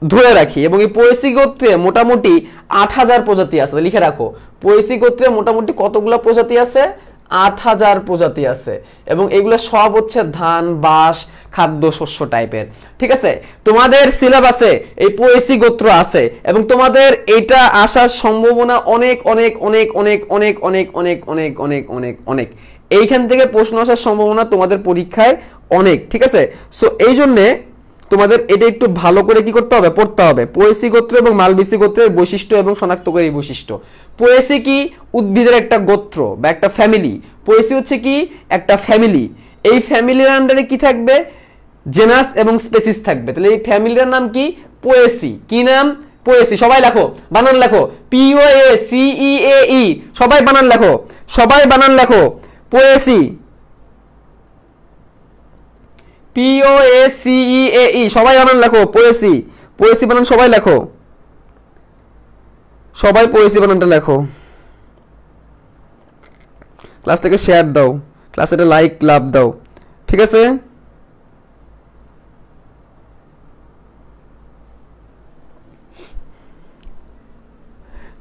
ধরে রাখি। এবং এই পোয়েসি গোত্রে মোটামুটি 8000 প্রজাতি আছে, লিখে রাখো। পোয়েসি গোত্রে মোটামুটি কতগুলো প্রজাতি আছে? 8,000 প্রজাতি আছে এবং এগুলো সব হচ্ছে ধান, বাঁশ, খাদ্য শস্য টাইপের। ঠিক আছে, তোমাদের সিলেবাসে এই পোয়েসি গোত্র আছে এবং তোমাদের এটা আসার সম্ভাবনা অনেক অনেক অনেক অনেক অনেক অনেক অনেক অনেক অনেক অনেক অনেক এইখান থেকে প্রশ্ন আসার সম্ভাবনা তোমাদের পরীক্ষায় অনেক। ঠিক আছে, সো এই জন্যে তোমাদের এটা একটু ভালো করে কি করতে হবে, পড়তে হবে। পোয়েসি গোত্র এবং মালবেসি গোত্রের বৈশিষ্ট্য এবং শনাক্তকারী বৈশিষ্ট্য। পোয়েসি কি? উদ্ভিদের একটা গোত্র বা একটা ফ্যামিলি। পোয়েসি হচ্ছে কি? একটা ফ্যামিলি। এই ফ্যামিলির আন্ডারে কি থাকবে? জেনাস এবং স্পেসিস থাকবে। তাহলে এই ফ্যামিলির নাম কি? পোয়েসি। কি নাম? পোয়েসি। সবাই লেখো, বানান লেখো, POACEAE, সবাই বানান লেখো, সবাই বানান লেখো, পোয়েসি, POACEAE, সবাই বানান লেখো, পোয়েসি। পোয়েসি বানান সবাই লেখো, সবাই পোয়েসি বানানটা লেখো। ক্লাসটাকে শেয়ার দাও, ক্লাসে লাইক লাভ দাও। ঠিক আছে,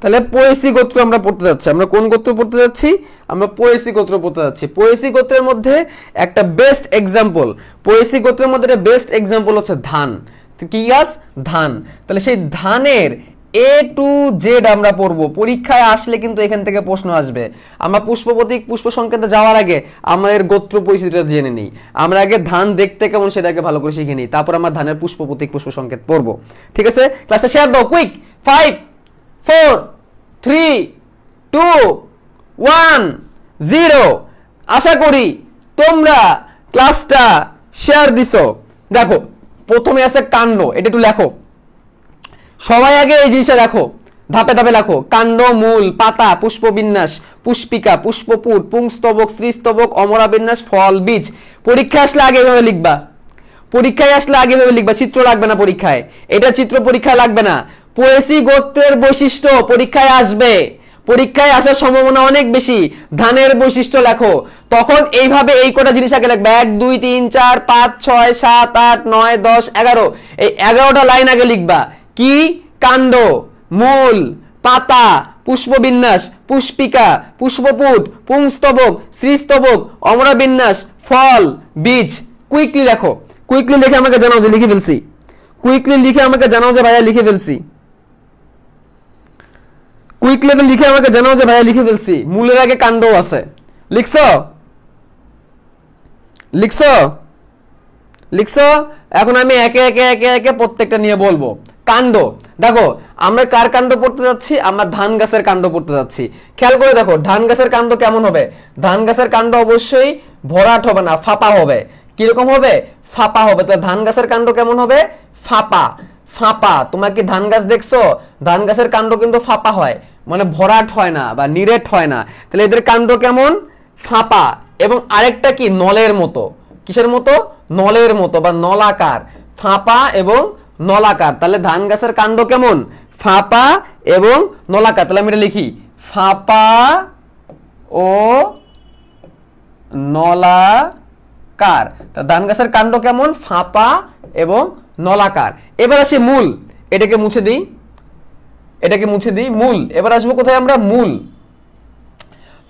তাহলে পোয়েসি গোত্র আমরা পড়তে যাচ্ছি। আমরা কোন গোত্র পড়তে যাচ্ছি? আমরা পোয়েসি গোত্র পড়তে যাচ্ছি। পোয়েসি গোত্রের মধ্যে একটা বেস্ট এক্সাম্পল, পোয়েসি গোত্রের মধ্যে একটা বেস্ট এক্সাম্পল হচ্ছে ধান। কি গাছ? ধান। তাহলে সেই ধানের A to Z আমরা পড়বো। পরীক্ষায় আসলে কিন্তু এখান থেকে প্রশ্ন আসবে। আমরা পুষ্প প্রতীক, পুষ্প সংকেতে যাওয়ার আগে আমাদের গোত্র পরিস্থিতিটা জেনে নিই। আমরা আগে ধান দেখতে কেমন সেটাকে ভালো করে শিখে নিই, তারপর আমরা ধানের পুষ্প প্রতীক, পুষ্প সংকেত পড়বো। ঠিক আছে, ক্লাসটা শেয়ার দাও, কুইক। 5 4 3 2 1 0। আশা করি তোমরা ক্লাসটা শেয়ার দিছো। দেখো, প্রথমে আছে কাণ্ড, এটা একটু লেখো সবাই, আগে এই জিনিসটা দেখো, ধাপে ধাপে লেখো। কাণ্ড, মূল, পাতা, পুষ্পবিন্যাস, পুষ্পিকা, পুষ্পপুট, পুংস্তবক, স্ত্রীস্তবক, অমরা বিন্যাস, ফল, বীজ। পরীক্ষায় আসলে আগে এভাবে লিখবা, পরীক্ষায় আসলে আগে এভাবে লিখবা, চিত্র লাগবে না পরীক্ষায়। এটা চিত্র পরীক্ষায় লাগবে না। পোয়েসি গোত্রের বৈশিষ্ট্য পরীক্ষায় আসবে, পরীক্ষায় আসার সম্ভাবনা অনেক বেশি। ধানের বৈশিষ্ট্য লেখো, তখন এইভাবে এই কটা জিনিস আগে লিখবে, 1 2 3 4 5 6 7 8 9 10 11। এই 11টা লাইন আগে লিখবা। কি? কাণ্ড, মূল, পাতা, পুষ্পবিন্যাস, পুষ্পিকা, পুষ্পপুট, পুংস্তবক, স্ত্রীস্তবক, অমরা বিন্যাস, ফল, বীজ। কুইকলি লেখো, কুইকলি লিখে আমাকে জানাও যে লিখে ফেলছি, কুইকলি লিখে আমাকে জানাও যে ভাইয়া লিখে ফেলছি, কুইকলি লিখে আমাকে জানাও যে ভাইয়া লিখে ফেলছি। মূলের আগে কাণ্ড আছে, লিখছো? লিখছো? লিখছো? এখন আমি একে একে একে একে প্রত্যেকটা নিয়ে বলবো। কাণ্ড, দেখো আমরা কার কাণ্ড পড়তে যাচ্ছি? আমরা ধান গাছের কাণ্ড পড়তে যাচ্ছি। খেয়াল করে দেখো, ধান গাছের কাণ্ড কেমন হবে? ধান গাছের কাণ্ড অবশ্যই ভরাট হবে না, ফাঁপা হবে। কিরকম হবে? ফাঁপা হবে। তো ধান গাছের কাণ্ড কেমন হবে? ফাঁপা। ফাঁপা। তোমরা কি ধান গাছ দেখছো? ধান গাছের কাণ্ড কিন্তু ফাঁপা হয়, মানে ভরাট হয় না বা নিরেট হয় না। তাহলে এদের কাণ্ড কেমন? ফাঁপা। এবং আরেকটা কি? নলের মতো। কিসের মতো? নলের মতো বা নলাকার। ফাঁপা এবং নলাকার। তাহলে ধান গাছের কাণ্ড কেমন? ফাঁপা এবং নলাকার। তাহলে আমি এটা লিখি, ফাঁপা ও নলাকার। ধান গাছের কাণ্ড কেমন? ফাঁপা এবং নলাকার। এবার আসি মূল, এটাকে মুছে দিই, এটাকে মুছে দিই। মূল। এবার আসবো কোথায় আমরা? মূল।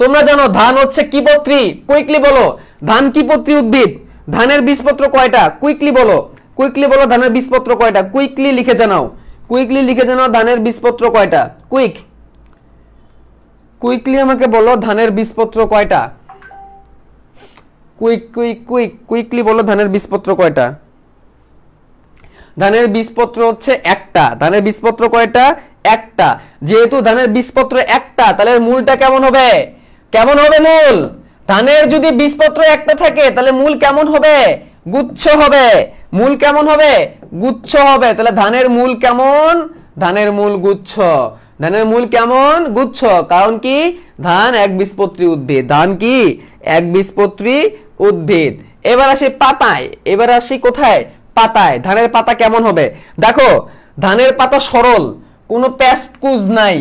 তোমরা জানো ধান হচ্ছে কি পত্রী? কুইকলি বলো, ধান কি পত্রী উদ্ভিদ? ধানের বীজপত্র কয়টা? কুইকলি বলো, কুইকলি বলো, ধানের বীজপত্র কয়টা? কুইকলি লিখে জানাও, কুইকলি লিখে জানাও ধানের বীজপত্র কয়টা? কুইক, কুইকলি আমাকে বলো ধানের বীজপত্র কয়টা? কুইক কুইক কুইক কুইকলি বলো ধানের বীজপত্র কয়টা? ধানের বীজপত্র হচ্ছে একটা। ধানের বীজপত্র কয়টা? একটা। যেহেতু ধানের বীজপত্র একটা, তাহলে মূলটা কেমন হবে? কেমন হবে মূল? ধানের যদি বীজপত্র একটা থাকে তাহলে মূল কেমন হবে? গুচ্ছ হবে। মূল কেমন হবে? গুচ্ছ হবে। তাহলে ধানের মূল কেমন? ধানের মূল গুচ্ছ। ধানের মূল কেমন? গুচ্ছ। কারণ কি? ধান একবীজপত্রী উদ্ভিদ। ধান কি? একবীজপত্রী উদ্ভিদ। এবার আসি পাতায়। এবার আসি কোথায়? পাতায়। ধানের পাতা কেমন হবে? দেখো, ধানের পাতা সরল, কোনো প্যাস্টকুজ নাই।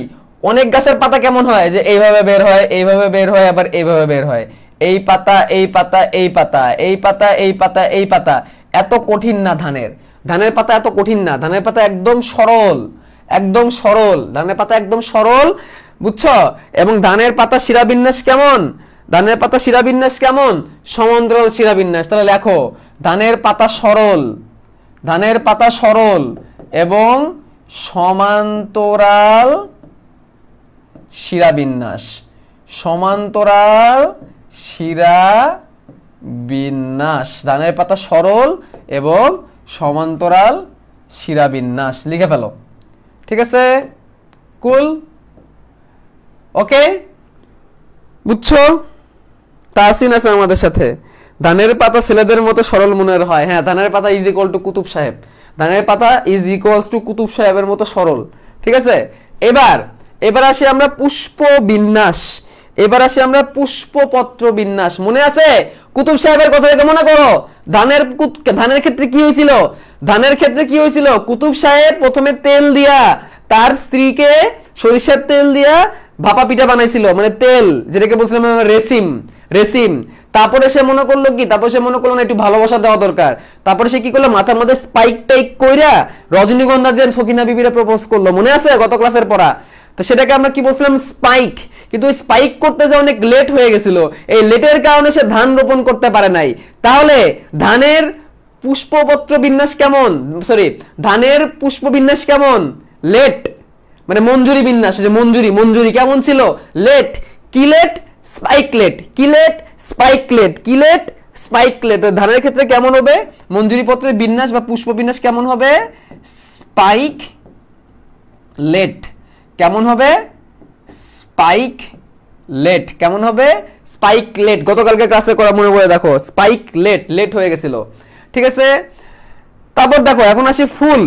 অনেক গাছের পাতা কেমন হয়? যে এইভাবে বের হয়, এইভাবে বের হয়, আবার এইভাবে বের হয়। এই পাতা, এই পাতা, এই পাতা, এই পাতা, এই পাতা, এই পাতা। এত কঠিন না ধানের। ধানের পাতা এত কঠিন না। ধানের পাতা একদম সরল, একদম সরল। ধানের পাতা একদম সরল, বুঝছো? এবং ধানের পাতা শিরাবিন্যাস কেমন? ধানের পাতা শিরাবিন্যাস কেমন? সমান্তরাল শিরাবিন্যাস। তাহলে লেখো ধানের পাতা সরল, ধানের পাতা সরল এবং সমান্তরাল শিরাবিন্যাস, সমান্তরাল শিরাবিন্যাস। ধানের পাতা সরল এবং সমান্তরাল শিরাবিন্যাস লিখে ফেলো। ঠিক আছে, কুল, ওকে, বুঝছো? তাহসিন আছে আমাদের সাথে। ধানের পাতা ছেলেদের মতো সরল মনের হয়। হ্যাঁ, ধানের পাতা ইজ ইকুয়াল টু কুতুব সাহেব, ধানের পাতা ইজ ইকুয়ালস টু কুতুব সাহেবের মতো সরল। ঠিক আছে, এবার আসি আমরা পুষ্প বিন্যাস, এবার আসি আমরা পুষ্পপত্র বিন্যাস। মনে আছে কুতুব সাহেবের কথা থেকে মনে করো। ধানের ক্ষেত্রে কি হয়েছিল? ধানের ক্ষেত্রে কি হয়েছিল? কুতুব সাহেব প্রথমে তেল দিয়া তার স্ত্রীকে সরিষার তেল দিয়া ভাপা পিঠা বানাইছিল, মানে তেল যেটাকে বলছিলাম রেসিম, রেসিম। তারপরে সে মনে করলো কি, তারপরে সে মনে করলো না একটু ভালোবাসা দেওয়া দরকার। তারপরে সে কি করলো, মাথার মধ্যে স্পাইক টাইক কইরা রজনীগন্ধা দিয়ে সকিনা বিবিরা প্রপোজ করলো। মনে আছে গত ক্লাসের পড়া? তো সেটাকে আমরা কি বলছিলাম? স্পাইক। কিন্তু ওই স্পাইক করতে যে অনেক লেট হয়ে গেছিল, এই লেটের কারণে সে ধান রোপণ করতে পারে নাই। তাহলে ধানের পুষ্পপত্র বিন্যাস কেমন, সরি ধানের পুষ্প বিন্যাস কেমন? লেট, মানে মঞ্জুরি বিন্যাস। যে মঞ্জুরি, মঞ্জুরি কেমন ছিল? লেট। কি লেট? স্পাইকলেট। কি লেট? স্পাইকলেট। কি লেট? স্পাইকলেট। ধানের ক্ষেত্রে কেমন হবে? মঞ্জুরি পত্রের বিন্যাস বা পুষ্প বিন্যাস কেমন হবে? Spikelet. কেমন হবে? Spikelet. কেমন হবে? Spikelet. গতকালকে ক্লাসে করা মনে করে দেখো, স্পাইক লেট, লেট হয়ে গেছিল। ঠিক আছে, তারপর দেখো এখন আসি ফুল।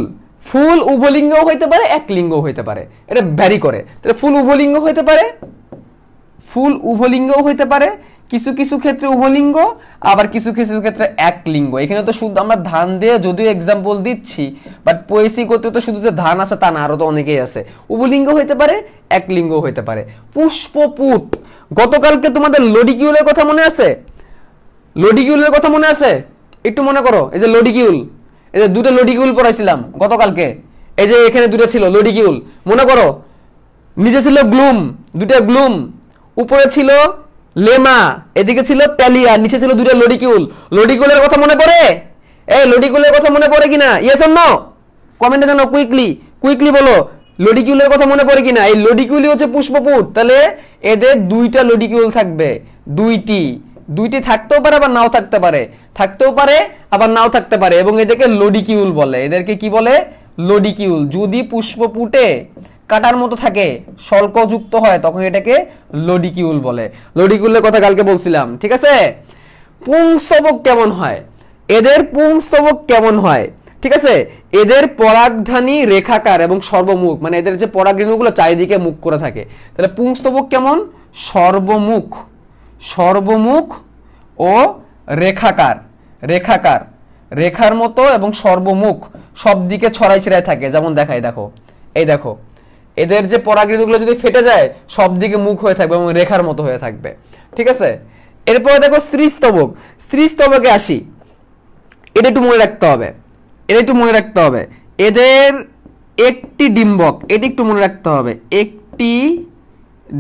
ফুল উভলিঙ্গ হইতে পারে, এক লিঙ্গ হইতে পারে, এটা ভ্যারি করে। তাহলে ফুল উভলিঙ্গ হইতে পারে, ফুল উভলিঙ্গ হইতে পারে, কিছু কিছু ক্ষেত্রে উভলিঙ্গ, আবার কিছু কিছু ক্ষেত্রে এক লিঙ্গ। এখানে তো শুধু আমরা ধান দিয়ে যদিও এক্সাম্পল দিচ্ছি, বাট পোয়েসি করতে তো শুধু যে ধান আছে তা না, আরো তো অনেকেই আছে। উভলিঙ্গ হইতে পারে, এক লিঙ্গ হইতে পারে। পুষ্পপুট, গতকালকে তোমাদের লডিকিউলের কথা মনে আছে? লডিকিউলের কথা মনে আছে? একটু মনে করো। এই যে লডিকিউল, এই যে দুটো লডিকিউল পড়াইছিলাম গতকালকে, এই যে এখানে দুটো ছিল লডিকিউল, মনে করো। নিচে ছিল গ্লুম, দুটো গ্লুম, উপরে ছিল লেমা, এদিকে ছিল প্যালিয়া, নিচে ছিল দুটো লডিকিউল। লডিকিউলের কথা মনে পড়ে? এই লডিকিউলের কথা মনে পড়ে কিনা? Yes or no? কমেন্টে জানাও, কুইকলি কুইকলি বলো লডিকিউলের কথা মনে পড়ে কিনা। এই লডিকিউলই হচ্ছে পুষ্পপুট। তাহলে এদের দুইটা লডিকিউল থাকবে, দুইটি, দুইটি থাকতেও পারে আবার নাও থাকতে পারে, থাকতেও পারে আবার নাও থাকতে পারে, এবং এদেরকে লডিকিউল বলে। এদেরকে কি বলে? লডিকিউল। যদি পুষ্পপুটে কাটার মতো থাকে, শল্কযুক্ত হয়, তখন এটাকে লডিকিউল বলে। লডিকিউলের কথা কালকে বলছিলাম। ঠিক আছে, পুংস্তবক কেমন হয়? এদের পুংস্তবক কেমন হয়? ঠিক আছে, এদের পরাগধানী রেখাকার এবং সর্বমুখ, মানে এদের যে পরাগরেণুগুলো চারিদিকে মুখ করে থাকে। তাহলে পুংস্তবক কেমন? সর্বমুখ, সর্বমুখ ও রেখাকার, রেখাকার, রেখার মতো এবং সর্বমুখ, সব দিকে ছড়াই ছিড়াই থাকে। যেমন দেখাই, দেখো, এই দেখো, এদের যে পরাগরেণুগুলো যদি ফেটে যায় সব দিকে মুখ হয়ে থাকবে এবং রেখার মতো হয়ে থাকবে। ঠিক আছে, এরপরে দেখো স্ত্রীস্তবক। স্ত্রীস্তবকে আসি, এটা একটু মনে রাখতে হবে, এটা একটু মনে রাখতে হবে। এদের একটি ডিম্বক, এটা একটু মনে রাখতে হবে, একটি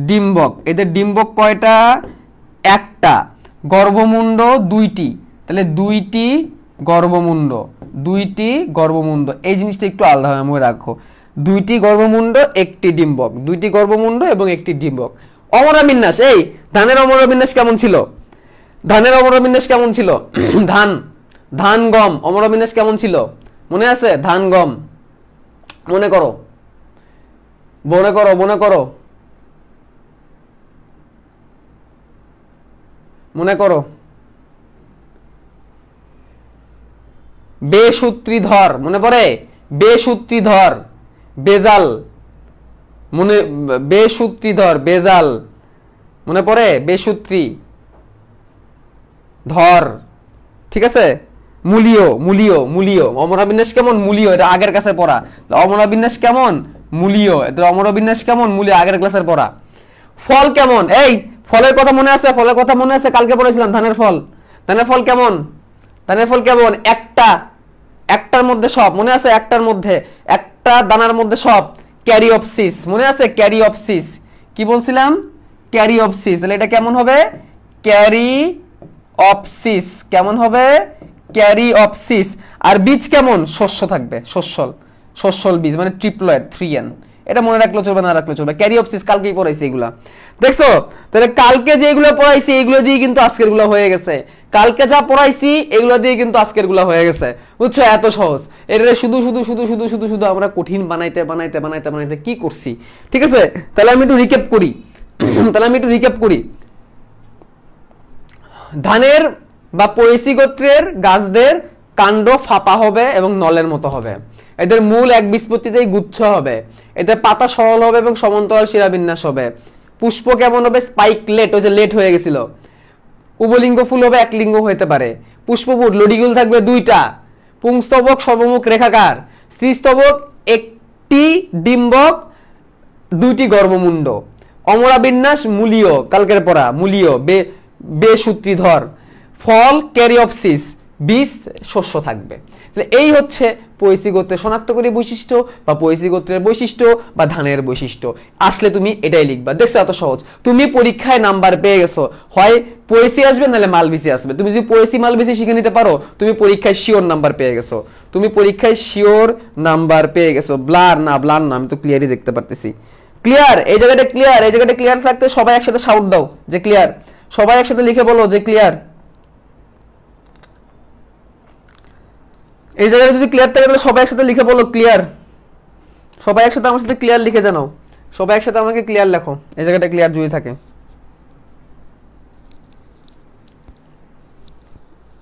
ডিম্বক। এদের ডিম্বক কয়টা? একটা। গর্ভমুণ্ড দুইটি, তাহলে দুইটি গর্ভমুণ্ড, দুইটি গর্ভমুণ্ড। এই জিনিসটা একটু আলাদাভাবে মনে রাখো, দুইটি গর্ভমুণ্ড, একটি ডিম্বক, দুইটি গর্ভমুণ্ড এবং একটি ডিম্বক। অমরা বিন্যাস, এই ধানের অমরা বিন্যাস কেমন ছিল? ধানের অমরা বিন্যাস কেমন ছিল? ধান, ধান গম অমরা বিন্যাস কেমন ছিল? মনে আছে? ধান গম, মনে করো, মনে করো, মনে করো, মনে করো। বেসূত্রীধর মনে পড়ে? বেসূত্রীধর, বেজাল, মনে, বেসূত্রীধর, বেজাল মনে পড়ে? বেসূত্রী ধর। ঠিক আছে, মূলীয়, মূলীয়, মূলীয়। অমরা বিন্যাস কেমন? মূলীয়, এটা আগের ক্লাসে পড়া। অমরা বিন্যাস কেমন? মূলীয়। এটা অমরা বিন্যাস কেমন? মূলীয়, আগের ক্লাসের পড়া। ফল কেমন? এই ফলের কথা মনে আছে? ফলের কথা মনে আছে? কালকে পড়েছিলাম ধানের ফল। ধানের ফল কেমন? ধানের ফল কেমন? একটা, একটার মধ্যে সব, মনে আছে? একটার মধ্যে, একটা দানার মধ্যে সব। ক্যারিওপসিস মনে আছে? ক্যারিওপসিস, কি বলছিলাম? ক্যারিওপসিস। তাহলে এটা কেমন হবে? ক্যারিওপসিস। কেমন হবে? ক্যারিওপসিস। আর বীজ কেমন? শস্য থাকবে, শস্যল বীজ, মানে ট্রিপ্লয়েড 3n। এটা মনে রাখলে চলবে, না রাখলে চলবে। ক্যারিওপসিস কালকেই পড়াইছি এগুলা, দেখছো? তাহলে কালকে যেগুলো পড়াইছি এগুলো দিয়ে কিন্তু আজকের গুলো হয়ে গেছে। কালকে যা পড়াইছি এগুলো দিয়ে কিন্তু আজকের গুলো হয়ে গেছে, বুঝছো? এত সহজ। এটা শুধু শুধু শুধু শুধু শুধু শুধু আমরা কঠিন বানাইতে বানাইতে বানাইতে বানাইতে কি করছি, ঠিক আছে? তাহলে আমি একটু রিক্যাপ করি। ধানের বা পয়সি গোত্রের গাছদের কাণ্ড ফাঁপা হবে এবং নলের মতো হবে। এদের মূল একবীজপত্রীতেই গুচ্ছ হবে। এদের পাতা সরল হবে এবং সমান্তরাল শিরাবিন্যাস হবে। পুষ্প কেমন হবে? স্পাইকলেট, ওই যে লেট হয়ে গেছিল। উভলিঙ্গ ফুল হবে, একলিঙ্গ হতে পারে। পুষ্পপুট, লডিগুল থাকবে 2টা। পুংস্তবক সর্বমুখ রেখাকার। স্ত্রীস্তবক একটি ডিম্বক, 2টি গর্ভমুণ্ড। অমরা বিন্যাস মূলীয়, কালকের পড়া মূলীয়, বেসূত্রীধর। ফল ক্যারিওপসিস, বীজ শস্য থাকবে। এই হচ্ছে পয়সি গোত্রের শনাক্তকারী বৈশিষ্ট্য বা পয়সি গোত্রের বৈশিষ্ট্য বা ধানের বৈশিষ্ট্য। আসলে তুমি এটাই লিখবা, দেখছো? এত সহজ। তুমি পরীক্ষায় নাম্বার পেয়ে গেছো, হয় পয়সি আসবে নাহলে মালবিসি আসবে। তুমি যদি পয়সি মালবিসি শিখে নিতে পারো, তুমি পরীক্ষায় শিওর নাম্বার পেয়ে গেছো। ব্লার না, আমি তো ক্লিয়ারই দেখতে পারতেছি। ক্লিয়ার? এই জায়গাটা ক্লিয়ার থাকতে সবাই একসাথে শাউট দাও যে ক্লিয়ার। সবাই একসাথে লিখে বলো যে ক্লিয়ার। এই জায়গায় যদি ক্লিয়ার থাকে তাহলে সবাই একসাথে লিখে বলো ক্লিয়ার। সবাই একসাথে আমার সাথে ক্লিয়ার লিখে জানাও। সবাই একসাথে আমাকে ক্লিয়ার লেখো, এই জায়গাটা ক্লিয়ার যদি থাকে।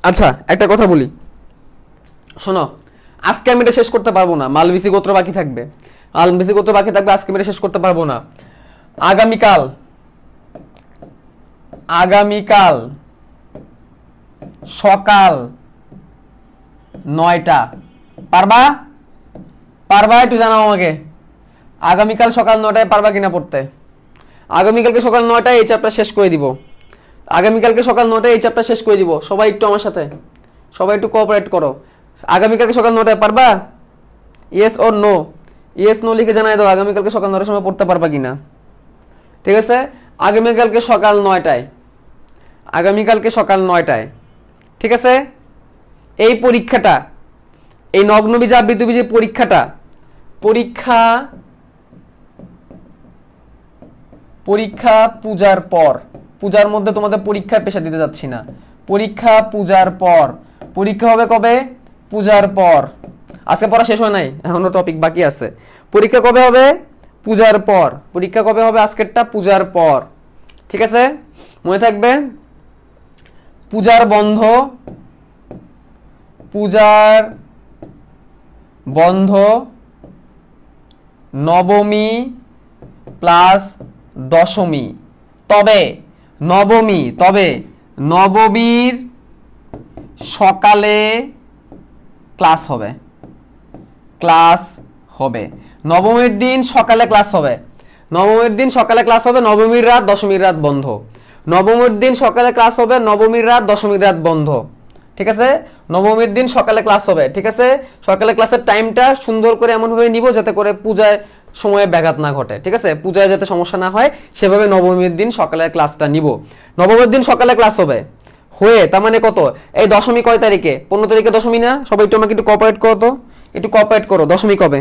আচ্ছা, একটা কথা বলি, শোনো। আজকে আমি এটা শেষ করতে পারবো না, মালবিসি গোত্র বাকি থাকবে। আজকে আমি এটা শেষ করতে পারবো না। আগামীকাল সকাল 9টা। পারবা? একটু জানাও আমাকে। আগামীকাল সকাল 9টায় পারবা কিনা পড়তে? আগামীকালকে সকাল 9টায় এই চ্যাপ্টার শেষ করে দিব। সবাই একটু আমার সাথে, সবাই একটু কোঅপারেট করো। আগামীকালকে সকাল 9টায় পারবা? Yes or no? Yes no লিখে জানাই দাও আগামীকালকে সকাল 9টার সময় পড়তে পারবা কিনা। ঠিক আছে? আগামীকালকে সকাল 9টায়, ঠিক আছে? এই পরীক্ষাটা, এই নগ্নবীজ আবৃতবীজের পরীক্ষা পূজার পর। পূজার মধ্যে তোমাদের পরীক্ষার পেশা দিতে যাচ্ছি না। পরীক্ষা পূজার পর। পরীক্ষা হবে কবে? পূজার পর। আজকে পড়া শেষ হয় নাই, এখনো টপিক বাকি আছে। পরীক্ষা কবে হবে? পূজার পর। পরীক্ষা কবে হবে? আজকেরটা পূজার পর, ঠিক আছে? মনে থাকবে। পূজার বন্ধ নবমী প্লাস দশমী। তবে নবমীর সকালে ক্লাস হবে। নবমীর দিন সকালে ক্লাস হবে। নবমীর রাত, দশমীর রাত বন্ধ। নবমীর দিন সকালে ক্লাস হবে, নবমীর রাত, দশমীর রাত বন্ধ। ঠিক আছে? নবমীর দিন সকালে ক্লাস হবে, ঠিক আছে? সকালে ক্লাসের টাইমটা সুন্দর করে এমনভাবে নিব যাতে করে পূজায় সময়ে ব্যাঘাত না ঘটে, ঠিক আছে? পূজায় যাতে সমস্যা না হয় সেভাবে নবমীর দিন সকালের ক্লাসটা নিব। নবমীর দিন সকালে ক্লাস হবে, তার মানে কত? এই দশমী কয় তারিখে? 15 তারিখে দশমী না? সবাই একটু আমাকে একটু কোঅপারেট করো তো, দশমী কবে?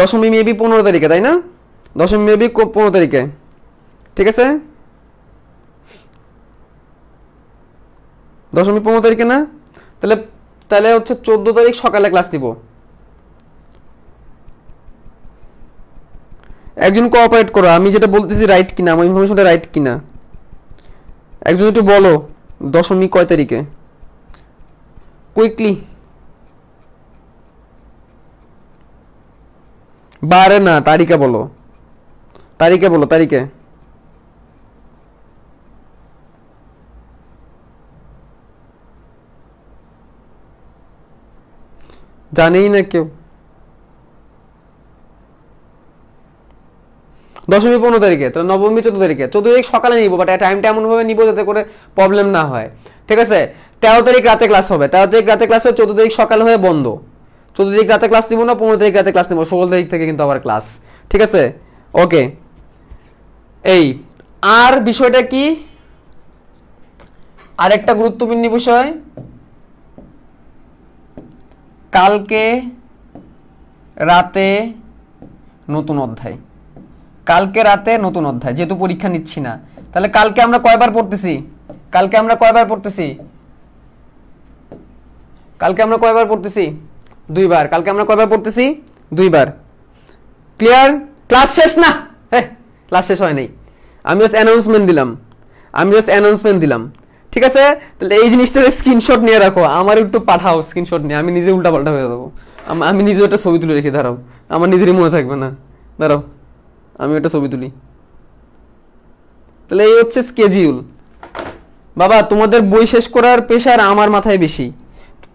দশমী মেবি 15 তারিখে, তাই না? দশমী মেবি 15 তারিখে, ঠিক আছে? দশমী 15 তারিখে না? তাহলে হচ্ছে 14 তারিখ সকালে ক্লাস দিব। একজন কোঅপারেট করো, আমি যেটা বলতেছি রাইট কিনা, আমার ইনফরমেশনটা রাইট কিনা একজন একটু বলো। দশমী কয় তারিখে? কুইকলি। বারে না, তারিখে বলো। তারিখে জানেই না কেউ। দশমী 15 তারিখে, তো নবমী 14 তারিখে। 14 তারিখ সকালে নিব, বাট টাইমটা এমন ভাবে নিব যাতে করে প্রবলেম না হয়, ঠিক আছে? 13 তারিখ রাতে ক্লাস হবে। 13 তারিখ রাতে ক্লাস হবে, 14 তারিখ সকালে হয়ে বন্ধ। 14 তারিখ রাতে ক্লাস নিব না, 15 তারিখ রাতে ক্লাস নিব। 16 তারিখ থেকে কিন্তু আবার ক্লাস, ঠিক আছে? ওকে। এই আর বিষয়টা কি, আরেকটা গুরুত্বপূর্ণ বিষয়, কালকে রাতে নতুন অধ্যায়। কালকে রাতে নতুন অধ্যায়, যেহেতু পরীক্ষা নিচ্ছি না, তাহলে কালকে আমরা কয়বার পড়তেছি? কালকে আমরা কয়বার পড়তেছি? কালকে আমরা কয়বার পড়তেছি? 2 বার। কালকে আমরা কয়বার পড়তেছি? 2 বার। ক্লিয়ার? ক্লাস শেষ না, হ্যাঁ ক্লাস শেষ হয় নাই, আমি জাস্ট অ্যানাউন্সমেন্ট দিলাম, ঠিক আছে? তাহলে এই জিনিসটার স্ক্রিনশট নিয়ে রাখো, আমার একটু পাঠাও স্ক্রিনশট নিয়ে, আমি নিজে উল্টা পাল্টা হয়ে যাবো। আমি নিজে একটা ছবি তুলে রেখে, দাঁড়াও, আমার নিজেরই মনে থাকবে না, দাঁড়াও আমি একটা ছবি তুলি। তাহলে এই হচ্ছে স্কেডিউল। বাবা তোমাদের বই শেষ করার প্রেশার আমার মাথায় বেশি,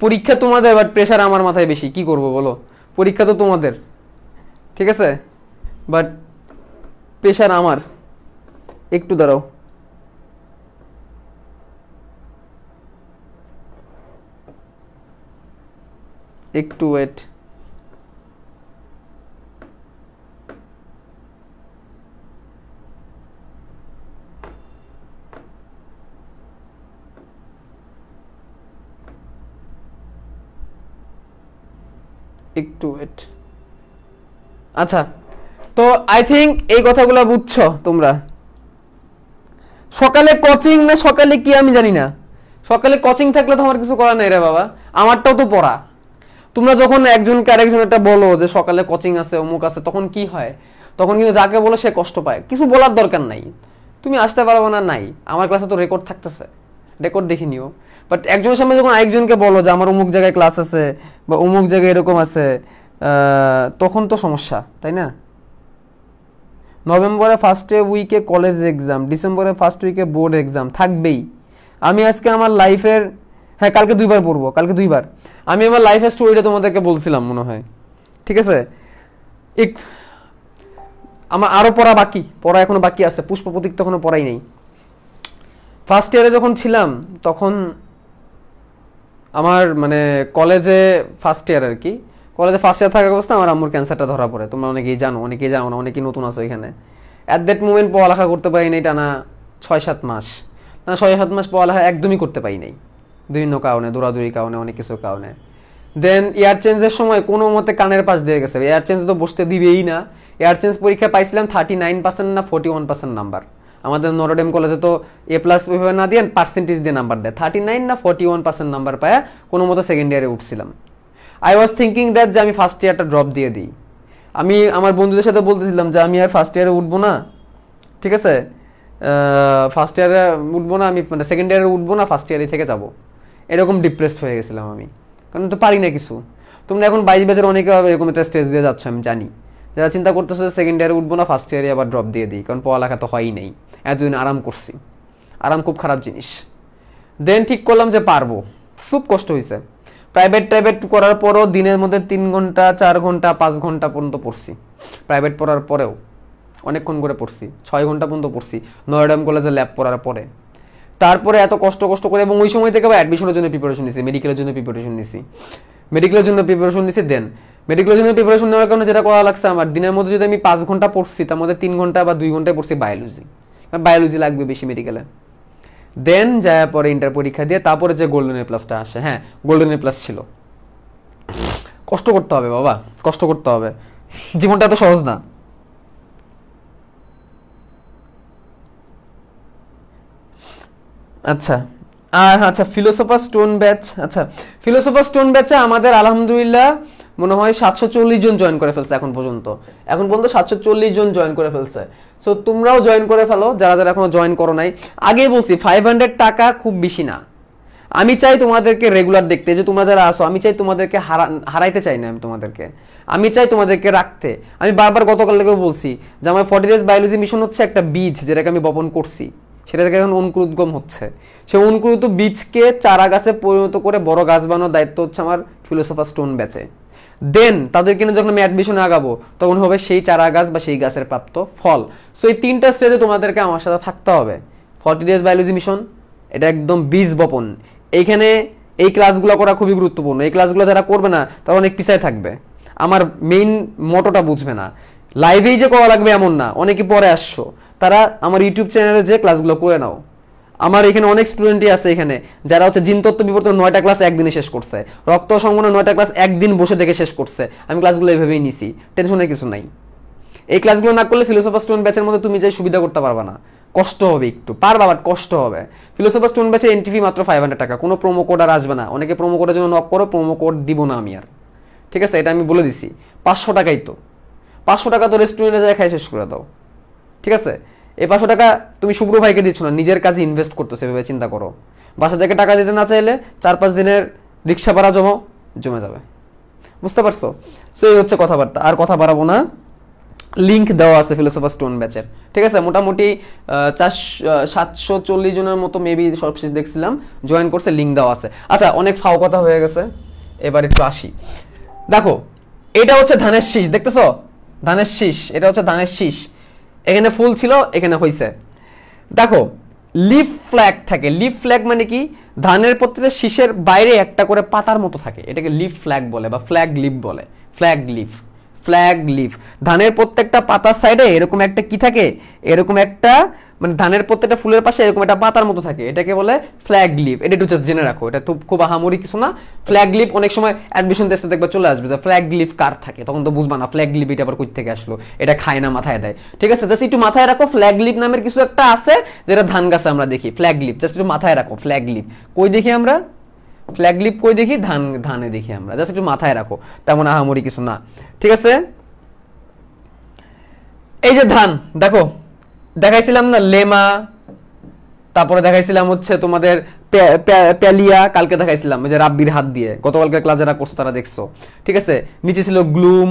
পরীক্ষা তোমাদের, বাট প্রেশার আমার মাথায় বেশি। কি করব বলো, পরীক্ষা তো তোমাদের, ঠিক আছে, বাট প্রেশার আমার। একটু দাঁড়াও, একটু ওয়েট। একটু ওয়েট। আচ্ছা, তো আই থিঙ্ক এই কথাগুলো বুঝছো তোমরা। সকালে কোচিং না সকালে কি আমি জানি না, সকালে কোচিং থাকলে তো আমার কিছু করার নাই রে বাবা, আমারটাও তো পড়া। তোমরা যখন একজনকে আরেকজন একটা বলো যে সকালে কোচিং আছে অমুক আছে, তখন কি হয়, তখন কিন্তু যাকে বলো সে কষ্ট পায়। কিছু বলার দরকার নাই, তুমি আসতে পারবো না, নাই আমার ক্লাসে তো রেকর্ড থাকতেছে, রেকর্ড দেখে নিও। বাট একজনের সামনে যখন আরেকজনকে বলো যে আমার অমুক জায়গায় ক্লাস আছে বা অমুক জায়গায় এরকম আছে, তখন তো সমস্যা, তাই না? নভেম্বরের ফার্স্ট উইকে কলেজ এক্সাম, ডিসেম্বরের ফার্স্ট উইকে বোর্ড এক্সাম থাকবেই। আমি আজকে আমার লাইফের, হ্যাঁ কালকে 2 বার পড়বো, কালকে 2 বার। আমি আমার লাইফের স্টোরিটা তোমাদেরকে বলছিলাম মনে হয়, ঠিক আছে? আমার আরো পড়া এখনো বাকি আছে, পুষ্প প্রতীক তো এখনো পড়াই নেই। ফার্স্ট ইয়ারে যখন ছিলাম তখন আমার মানে কলেজে ফার্স্ট ইয়ার আর কি, কলেজে ফার্স্ট ইয়ার থাকা অবস্থা আমার আম্মুর ক্যান্সারটা ধরা পড়ে। তোমরা অনেকেই জানো না, অনেকেই নতুন আছো এখানে। অ্যাট দ্যাট মোমেন্ট পড়ালেখা করতে পারি নাই টানা 6-7 মাস, 6-7 মাস পড়ালেখা একদমই করতে পারি নাই, বিভিন্ন কারণে, দৌড়াদৌড়ির কারণে, অনেক কিছুর কারণে। দেন এয়ার চেঞ্জের সময় কোনো মতে কানের পাশ দিয়ে গেছে, এয়ার চেঞ্জ তো বসতে দিবেই না। এয়ার চেঞ্জ পরীক্ষা পাইছিলাম 39% না 41% নাম্বার। আমাদের নরডেম কলেজে তো A+ ওইভাবে না দিয়ে পার্সেন্টেজ দিয়ে নাম্বার দেয়, 39 না 41% নাম্বার পায় কোনো মতো সেকেন্ড ইয়ারে উঠছিলাম। আই ওয়াজ থিঙ্কিং দ্যাট যে আমি ফার্স্ট ইয়ারটা ড্রপ দিয়ে দিই। আমি আমার বন্ধুদের সাথে বলতেছিলাম যে আমি আর ফার্স্ট ইয়ারে উঠবো না, ঠিক আছে, ফার্স্ট ইয়ারে উঠবো না, আমি মানে সেকেন্ড ইয়ারে উঠবো না, ফার্স্ট ইয়ারে থেকে যাবো, এরকম ডিপ্রেসড হয়ে গেছিলাম আমি, কারণ তো পারি না কিছু। তোমরা এখন 22 ব্যাচের অনেকে এরকম একটা স্টেজ দিয়ে যাচ্ছ, আমি জানি, যারা চিন্তা করতেছো সেকেন্ড ইয়ারে উঠবো না, ফার্স্ট ইয়ারে আবার ড্রপ দিয়ে দিই, কারণ পড়ালেখা তো হয়ই নেই, এতদিন আরাম করছি, আরাম খুব খারাপ জিনিস। দেন ঠিক করলাম যে পারবো, খুব কষ্ট হয়েছে। প্রাইভেট করার পরও দিনের মধ্যে 3 ঘন্টা 4 ঘন্টা 5 ঘন্টা পর্যন্ত পড়ছি, প্রাইভেট পড়ার পরেও অনেকক্ষণ করে পড়ছি, 6 ঘন্টা পর্যন্ত পড়ছি নয়ডাম কলেজে ল্যাব পড়ার পরে। তারপরে এত কষ্ট করে, এবং ওই সময় থেকে আবার অ্যাডমিশনের জন্য প্রিপারেশন নিছি, মেডিকেলের জন্য প্রিপারেশন নিছি। দেন মেডিকেলের জন্য প্রিপারেশন নেওয়ার কারণে যেটা করা লাগছে আমার, দিনের মধ্যে যদি আমি 5 ঘন্টা পড়ছি, তার মধ্যে 3 ঘন্টা বা 2 ঘন্টায় পড়ছি বায়োলজি, কারণ বায়োলজি লাগবে বেশি মেডিকেলে। দেন যায় পরে ইন্টার পরীক্ষা দিয়ে তারপরে যে গোল্ডেন A+ আসে, হ্যাঁ গোল্ডেন A+ ছিল। কষ্ট করতে হবে বাবা, কষ্ট করতে হবে, জীবনটা এত সহজ না। আচ্ছা, আর আচ্ছা ফিলোসোফার স্টোন ব্যাচ, আচ্ছা ফিলোসোফার স্টোন ব্যাচে আমাদের আলহামদুলিল্লাহ মনে হয় 740 জন জয়েন করে ফেলছে এখন পর্যন্ত 740 জন জয়েন করে ফেলছে। সো তোমরাও জয়েন করে ফেলো যারা যারা এখনো জয়েন করো নাই। আগেই বলছি 500 টাকা খুব বেশি না, আমি চাই তোমাদেরকে রেগুলার দেখতে, যে তোমরা যারা আসো আমি চাই তোমাদেরকে হারাইতে চাই না, আমি চাই তোমাদেরকে রাখতে। আমি বারবার গতকাল থেকেও বলছি যে আমার 40 ডেজ বায়োলজি মিশন হচ্ছে একটা বীজ, যেটাকে আমি বপন করছি, সেটা থেকে এখন অঙ্কুরোদ্গম হচ্ছে। সেই অঙ্কুরিত বীজকে চারা গাছে পরিণত করে বড় গাছ বানানোর দায়িত্ব হচ্ছে আমার ফিলোসোফার স্টোন ব্যাচে। দেন তাদেরকে যখন আমি অ্যাডমিশনে আগাবো তখন হবে সেই চারা গাছ বা সেই গাছের প্রাপ্ত ফল। সো এই 3টা স্টেজে তোমাদেরকে আমার সাথে থাকতে হবে। 40 ডেজ বায়োলজি মিশন এটা একদম বীজ বপন, এইখানে এই ক্লাসগুলো করা খুবই গুরুত্বপূর্ণ। এই ক্লাসগুলো যারা করবে না তারা অনেক পিছায় থাকবে, আমার মেইন মোটোটা বুঝবে না। লাইভেই যে করা লাগবে এমন না, অনেকে পরে আসছো, তারা আমার ইউটিউব চ্যানেলে যে ক্লাসগুলো করে নাও। আমার এখানে অনেক স্টুডেন্টই আছে এখানে যারা হচ্ছে জিনতত্ত্ব বিবর্তন 9টা ক্লাস একদিনে শেষ করছে, রক্ত সংবহন 9টা ক্লাস একদিন বসে থেকে শেষ করছে। আমি ক্লাসগুলো এইভাবেই নিছি, টেনশনের কিছু নাই। এই ক্লাসগুলো না করলে ফিলোসফার স্টুডেন্ট ব্যাচের মধ্যে তুমি যে সুবিধা করতে পারবা না, কষ্ট হবে একটু, পারবা বাট কষ্ট হবে। ফিলোসফার স্টুডেন্ট ব্যাচের এন্ট্রি ফি মাত্র 500 টাকা, কোনো প্রোমো কোড আর আসবে না। অনেকে প্রোমো কোডের জন্য নক করো, প্রোমো কোড দিব না আমি আর, ঠিক আছে? এটা আমি বলে দিছি। 500 টাকাই তো, 500 টাকা তো রেস্টুরেন্টে যায় খাই শেষ করে দাও, ঠিক আছে? এই 500 টাকা তুমি শুভ্র ভাইকে দিচ্ছ না, নিজের কাজে ইনভেস্ট করতেছে, ভেবে চিন্তা করো। বাসা থেকে টাকা দিতে না চাইলে 4-5 দিনের রিক্সা ভাড়া জমে যাবে, বুঝতে পারছো? সো এই হচ্ছে কথাবার্তা, আর কথা বাড়াবো না। লিঙ্ক দেওয়া আছে ফিলোসফার স্টোন ব্যাচের, ঠিক আছে? মোটামুটি 740 জনের মতো মেবি সবশেষ দেখছিলাম জয়েন করছে, লিঙ্ক দেওয়া আছে। আচ্ছা, অনেক ফাও কথা হয়ে গেছে, এবার একটু আসি। দেখো, এটা হচ্ছে ধানের শীষ, দেখতেছো? ধানের শীষ, এটা হচ্ছে ধানের শীষ। এখানে ফুল ছিল, এখানে হইছে। দেখো, লিফ ফ্ল্যাগ থাকে। লিফ ফ্ল্যাগ মানে কি? ধানের পত্রের শীষের বাইরে একটা করে পাতার মতো থাকে, এটাকে লিফ ফ্ল্যাগ বলে বা ফ্ল্যাগ লিফ বলে। Flag leaf, flag leaf. ধানের প্রত্যেকটা পাতার সাইডে এরকম একটা কি থাকে, এরকম একটা, মানে ধানের প্রত্যেকটা ফুলের পাশে এরকম একটা পাতার মতো থাকে, এটাকে বলে ফ্ল্যাগ লিফ। এটা একটু জাস্ট জেনে রাখো, এটা তো খুব আহামরি কিছু না। ফ্ল্যাগ লিফ অনেক সময় অ্যাডমিশন টেস্টে দেখবে চলে আসবে যে ফ্ল্যাগ লিফ কার থাকে, তখন তো বুঝবা না ফ্ল্যাগ লিফ এটা আবার কই থেকে আসলো, এটা খায় না মাথায় দেয়, ঠিক আছে? জাস্ট একটু মাথায় রাখো ফ্ল্যাগ লিফ নামের কিছু একটা আছে যেটা ধান গাছে আমরা দেখি। ফ্ল্যাগ লিফ জাস্ট একটু মাথায় রাখো। ফ্ল্যাগ লিফ কই দেখি আমরা? ফ্ল্যাগ লিফ কই দেখি? ধানে দেখি আমরা, জাস্ট একটু মাথায় রাখো, তেমন আহামরি কিছু না, ঠিক আছে? এই যে ধান, দেখো দেখাইছিলাম না লেমা, তারপরে দেখাইছিলাম হচ্ছে তোমাদের প্যালিয়া, কালকে দেখাইছিলাম ওই যে রাব্বির হাত দিয়ে, গতকালকে ক্লাস যারা করছো তারা দেখছো, ঠিক আছে? নিচে ছিল গ্লুম।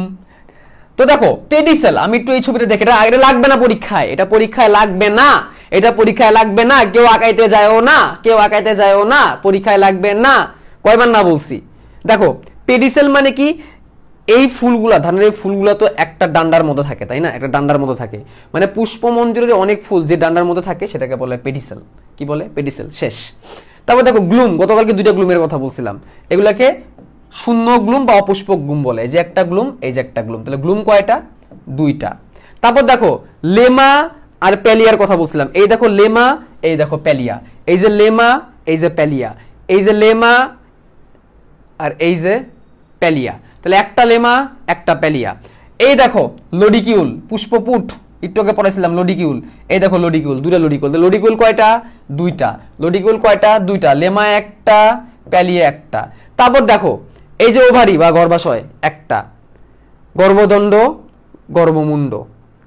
তো দেখো পেডিসেল, আমি একটু এই ছবিটা দেখে, এটা লাগবে না পরীক্ষায়, এটা পরীক্ষায় লাগবে না, এটা পরীক্ষায় লাগবে না। কেউ আঁকাইতে যায়ও না, কেউ আঁকাইতে যায়ও না, পরীক্ষায় লাগবে না। কয়বার না বলছি? দেখো পেডিসেল মানে কি? এই ফুলগুলা, ধানের এই ফুলগুলা তো একটা ডান্ডার মধ্যে থাকে, তাই না? একটা ডান্ডার মধ্যে থাকে, মানে পুষ্পমঞ্জুরের অনেক ফুল যে ডান্ডার মধ্যে থাকে সেটাকে বলে পেডিসেল। কি বলে? পেডিসেল। শেষ। তারপর দেখো গ্লুম, গতকালকে 2টা গ্লুমের কথা বলছিলাম, এগুলাকে শূন্য গ্লুম বা অপুষ্পক গ্লুম বলে। এই যে একটা গ্লুম, এই যে একটা গ্লুম, তাহলে গ্লুম কয়টা? 2টা। তারপর দেখো লেমা আর প্যালিয়ার কথা বলছিলাম, এই দেখো লেমা, এই দেখো প্যালিয়া, এই যে লেমা, এই যে প্যালিয়া, এই যে লেমা আর এই যে প্যালিয়া, তাহলে একটা লেমা একটা প্যালিয়া। এই দেখো লডিকিউল, পুষ্পপুট, একটু আগে পড়াইছিলাম লডিকিউল, এই দেখো লডিকিউল, 2টা লডিকিউল। লডিকিউল কয়টা? 2টা। লডিকিউল কয়টা? 2টা। লেমা একটা, প্যালিয়া একটা। তারপর দেখো এই যে ওভারি বা গর্ভাশয় একটা, গর্ভদণ্ড, গর্ভমুণ্ড,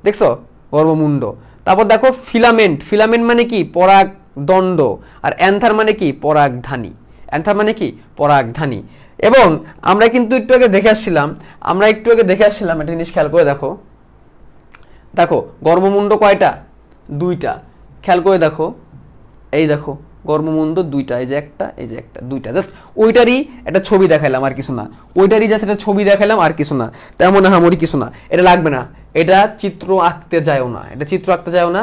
দেখছো? গর্ভমুণ্ড। তারপর দেখো ফিলামেন্ট, ফিলামেন্ট মানে কি? পরাগদণ্ড। আর অ্যান্থার মানে কি? পরাগধানী। অ্যান্থার মানে কি? পরাগধানী। এবং আমরা কিন্তু একটু আগে দেখে আসছিলাম, একটা জিনিস খেয়াল করে দেখো, দেখো গর্ভমুণ্ড কয়টা? 2টা। খেয়াল করে দেখো, এই দেখো গর্ভমুণ্ড 2টা, এই যে একটা, এই যে একটা, 2টা। জাস্ট ওইটারই একটা ছবি দেখাইলাম, আর কিছু না। ওইটারই জাস্ট একটা ছবি দেখাইলাম, আর কিছু না, তেমন আহামরি কিছু না। এটা লাগবে না, এটা চিত্র আঁকতে যায়ও না, এটা চিত্র আঁকতে যায়ও না।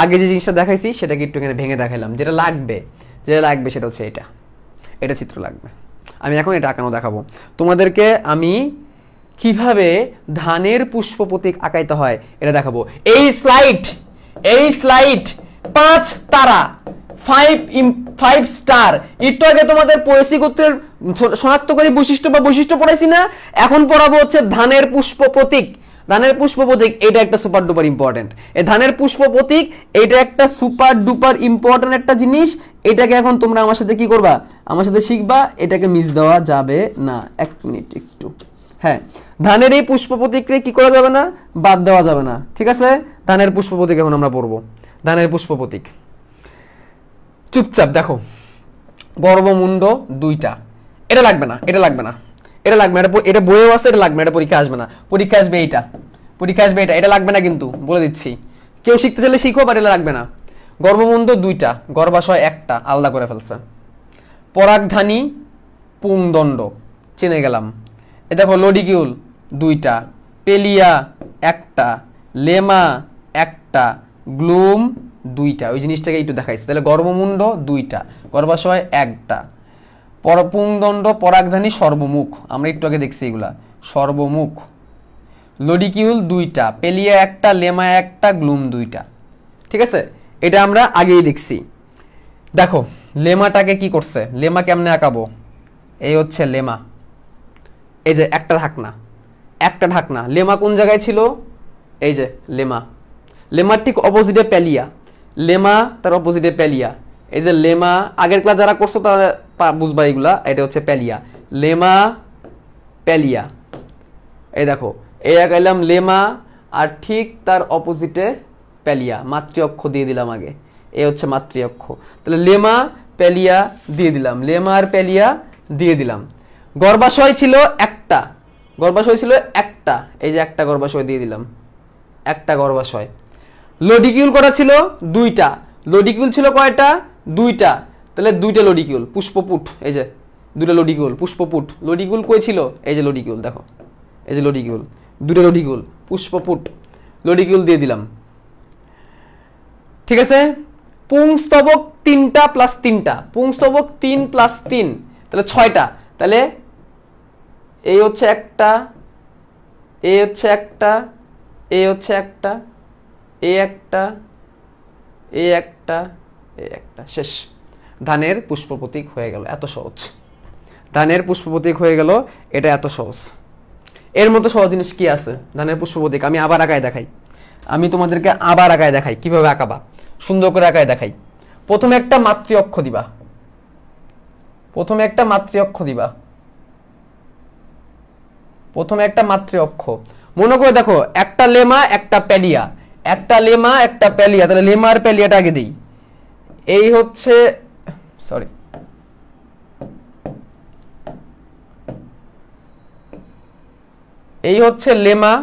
আগে যে জিনিসটা দেখাইছি সেটাকে একটু এখানে ভেঙে দেখাইলাম, যেটা লাগবে সেটা হচ্ছে এটা চিত্র লাগবে। আমি এখন এটা আঁকানো দেখাবো তোমাদেরকে। আমি কিভাবে ধানের পুষ্প প্রতীক আঁকাইতে হয় এটা দেখাবো। এই স্লাইড 5 তারা, 5 স্টার। একটু আগে তোমাদের পরিস্থিতি করতে শনাক্তকারী বৈশিষ্ট্য বা বৈশিষ্ট্য পড়াইছি না, এখন পড়াবো হচ্ছে ধানের পুষ্প প্রতীক। ধানের পুষ্প প্রতীক এটা একটা সুপার ডুপার ইম্পর্টেন্ট। এই ধানের পুষ্প প্রতীক এটা একটা সুপার ডুপার ইম্পর্টেন্ট একটা জিনিস। এটাকে এখন তোমরা আমার সাথে কি করবা? আমার সাথে শিখবা, এটাকে মিস দেওয়া যাবে না। 1 মিনিট একটু, হ্যাঁ, ধানের এই পুষ্প প্রতীককে কি করা যাবে না? বাদ দেওয়া যাবে না, ঠিক আছে? ধানের পুষ্প প্রতীক এখন আমরা পড়বো। ধানের পুষ্প প্রতীক চুপচাপ দেখো, গর্ভমুণ্ড 2টা। এটা লাগবে না, এটা লাগবে না, এটা লাগবে না, এটা বইয়েও আছে, এটা লাগবে না, এটা পরীক্ষা আসবে না। পরীক্ষা আসবে এইটা, এটা লাগবে না কিন্তু, বলে দিচ্ছি। কেউ শিখতে চাইলে শিখো, বাট এটা লাগবে না। গর্ভমুণ্ড 2টা, গর্ভাশয় একটা, আলাদা করে ফেলছে। পরাগধানী, পুংদণ্ড, চিনে গেলাম। এ দেখো লডিকিউল 2টা, পেলিয়া একটা, লেমা একটা, গ্লুম 2টা। ওই জিনিসটাকে একটু দেখাইছে। তাহলে গর্ভমুণ্ড 2টা, গর্ভাশয় একটা, পুংদণ্ড, পরাগধানী, সর্বমুখ, আমরা একটু আগে দেখছি এগুলা, সর্বমুখ। লডিকিউল 2টা, পেলিয়া একটা, লেমা একটা, গ্লুম 2টা। ঠিক আছে, এটা আমরা আগেই দেখছি। দেখো লেমাটাকে কি করছে, লেমা কেমনে আঁকাবো, এই হচ্ছে লেমা, এই যে একটা ঢাকনা, একটা ঢাকনা, লেমা কোন জায়গায় ছিল, এই যে লেমা, লেমার ঠিক অপোজিটে প্যালিয়া, লেমা তার অপোজিটে প্যালিয়া, এই যে লেমা, আগের ক্লাস যারা করছো তারা বুঝবা এগুলা, এটা হচ্ছে প্যালিয়া, লেমা প্যালিয়া। এই দেখো এই আঁকাইলাম লেমা, আর ঠিক তার অপোজিটে প্যালিয়া, মাতৃ অক্ষ দিয়ে দিলাম আগে, এ হচ্ছে মাতৃ অক্ষ, তাহলে লেমা প্যালিয়া দিয়ে দিলাম, লেমা আর প্যালিয়া দিয়ে দিলাম। গর্ভাশয় ছিল একটা, গর্ভাশয় ছিল একটা, এই যে একটা গর্ভাশয় দিয়ে দিলাম, একটা গর্ভাশয়। লডিকিউল করা ছিল দুইটা, লডিকিউল ছিল কয়টা, দুইটা, তাহলে দুইটা লডিকিউল, পুষ্পপুট, এই যে দুইটা লডিকিউল, পুষ্পপুট, লডিকিউল কই ছিল, এই যে লডিকিউল, দেখো এই যে লডিকিউল, দুটো লডিকিউল, পুষ্পপুট, লডিকিউল দিয়ে দিলাম। ঠিক আছে, পুংস্তবক তিনটা প্লাস তিনটা, পুংস্তবক 3 প্লাস 3, তাহলে 6টা, তাহলে এই হচ্ছে একটা, এই হচ্ছে একটা, এই হচ্ছে একটা, এই একটা, এই একটা, এই একটা, শেষ। ধানের পুষ্প প্রতীক হয়ে গেল, এত সহজ, ধানের পুষ্প প্রতীক হয়ে গেল, এটা এত সহজ। এর মতো সহজ জিনিস কি আছে, ধানের পুষ্প প্রতীক আমি আবার আঁকায় দেখাই, আমি তোমাদেরকে আবার আঁকায় দেখাই কিভাবে আঁকাবা, সুন্দর করে আঁকায় দেখাই। প্রথমে একটা মাতৃ অক্ষ দিবা, প্রথমে একটা মাতৃ অক্ষ দিবা, প্রথমে একটা মাতৃ অক্ষ, মনে করে দেখো একটা লেমা একটা প্যালিয়া, একটা লেমা একটা প্যালিয়া, তাহলে লেমা আর প্যালিয়াটা আগে দিই, এই হচ্ছে সরি এই হচ্ছে লেমা,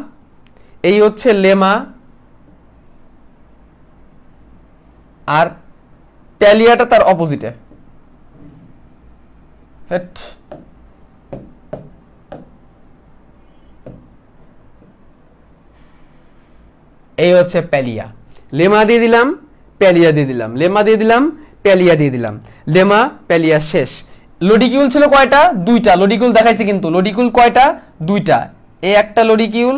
এই হচ্ছে লেমা, আর প্যালিয়াটা তার অপোজিটে, এই হচ্ছে প্যালিয়া, লেমা দিয়ে দিলাম, প্যালিয়া দিয়ে দিলাম, লেমা দিয়ে দিলাম, প্যালিয়া দিয়ে দিলাম, লেমা প্যালিয়া শেষ। লডিকিউল ছিল কয়টা, দুইটা, লডিকিউল দেখাইছি কিন্তু, লডিকিউল কয়টা, দুইটা, এই একটা লডিকিউল,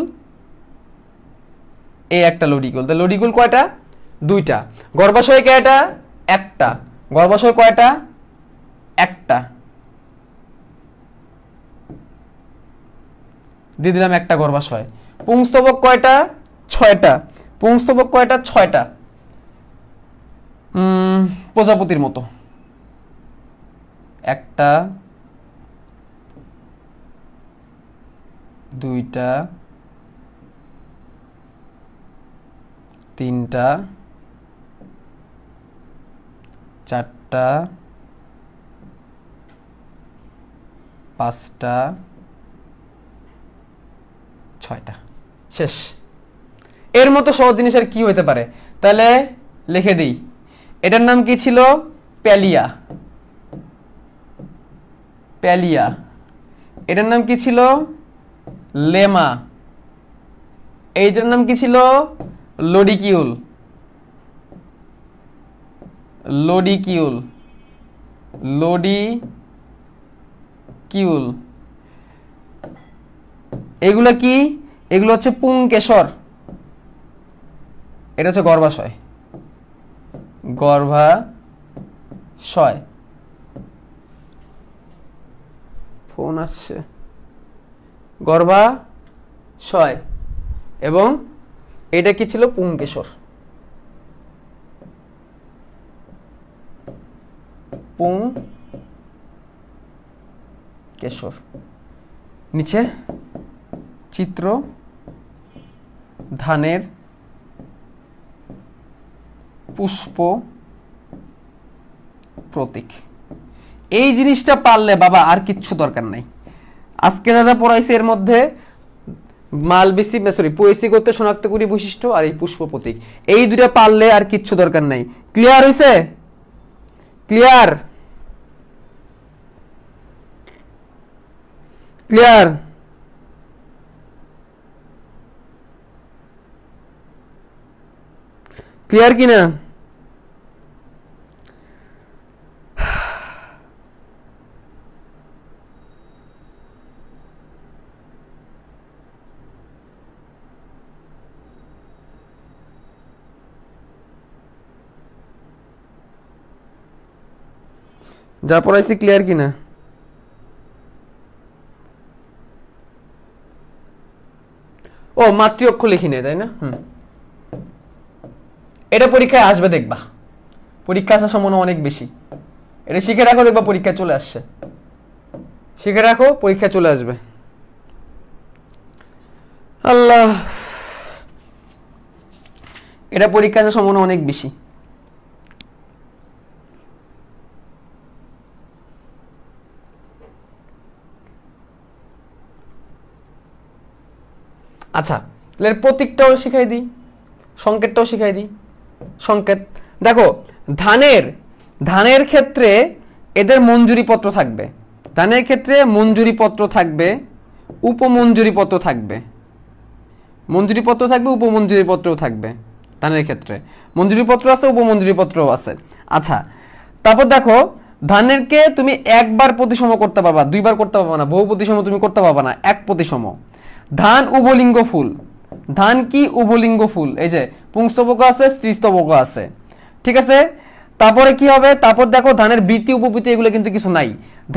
এই একটা লডিকিউল, তাহলে লডিকিউল কয়টা, দুইটা। গর্ভাশয় কয়টা, একটা, গর্ভাশয় কয়টা, একটা, দিয়ে দিলাম একটা গর্ভাশয়। পুংস্তবক কয়টা, 6টা, পুংস্তবক কয়টা, 6টা, প্রজাপতির মতো, একটা, দুইটা, তিনটা, চারটা, পাঁচটা, 6টা, শেষ। এর মতো সহজ জিনিস আর কি হইতে পারে, তাহলে লিখে দিই, এটার নাম কি ছিল, প্যালিয়া, প্যালিয়া, এটার নাম কি ছিল, লেমা, এইটার নাম কি ছিল, লডিকিউল, লডিকিউল, লডিকিউল, এগুলা কি, এগুলো হচ্ছে পুংকেশর, এটা হচ্ছে গর্ভাশয়, গর্ভাশয়, ফোন আসছে, গর্ভাশয়, এবং এটা কি ছিল, পুংকেশর, পুংকেশর। নিচে চিত্র, ধানের পুষ্প প্রতীক, এই জিনিসটা পারলে বাবা আর কিচ্ছু দরকার নাই। আজকে যা যা পড়াইছে এর মধ্যে মালবেসি সরি পোয়েসি করতে শনাক্ত করি বৈশিষ্ট্য আর এই পুষ্প প্রতীক, এই দুটা পারলে আর কিচ্ছু দরকার নাই। ক্লিয়ার হইছে, ক্লিয়ার, ক্লিয়ার, ক্লিয়ার কিনা? যা পড়াইছি ক্লিয়ার কিনা? ও মাতৃ অক্ষর লিখি নেই, তাই না? এটা পরীক্ষায় আসবে, দেখবা পরীক্ষা আসার সম্ভাবনা অনেক বেশি। এটা শিখে রাখো, দেখবা পরীক্ষায় চলে আসছে। শিখে রাখো, পরীক্ষায় চলে আসবে। আল্লাহ, এটা পরীক্ষা আসার সম্ভাবনা অনেক বেশি। আচ্ছা, তাহলে প্রতীকটাও শিখাই দিই, সংকেতটাও শিখাই দিই। সংকেত দেখো, ধানের ক্ষেত্রে এদের মঞ্জুরি পত্র থাকবে। ধানের ক্ষেত্রে মঞ্জুরি পত্র থাকবে, উপমঞ্জুরি পত্র থাকবে। মঞ্জুরি পত্র থাকবে, উপমঞ্জুরি পত্রও থাকবে। ধানের ক্ষেত্রে মঞ্জুরি পত্র আছে, উপমঞ্জুরি পত্রও আছে। আচ্ছা, তারপর দেখো, ধানেরকে তুমি একবার প্রতিসম করতে পারবা, দুইবার করতে পারবা না। বহু প্রতিসম তুমি করতে পারবা না, এক প্রতিসম। ধান উভলিঙ্গ ফুল। ধান কি? উভলিঙ্গ ফুল। এই যে পুংস্তবক আছে, স্ত্রীস্তবক আছে, ঠিক আছে। তারপরে কি হবে? তারপর দেখো, ধানের বৃতি উপবৃতি এগুলো কিন্তু কিছু নাই।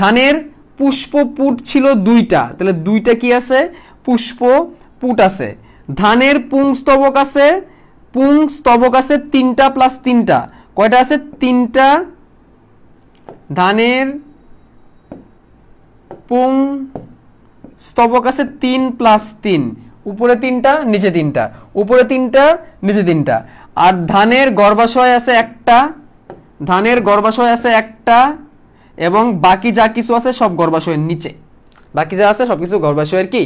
ধানের পুষ্পপুট ছিল দুইটা, তাহলে দুইটা কি আছে? পুষ্পপুট আছে। ধানের পুংস্তবক আছে, পুংস্তবক আছে তিনটা প্লাস তিনটা। কয়টা আছে? তিনটা। ধানের পুং স্তবক আছে 3 প্লাস 3, উপরে 3টা নিচে 3টা, উপরে 3টা নিচে 3টা। আর ধানের গর্ভাশয় আছে একটা, ধানের গর্ভাশয় আছে একটা, এবং বাকি যা কিছু আছে সব গর্ভাশয়ের নিচে। বাকি যা আছে সবকিছু গর্ভাশয়ের কি?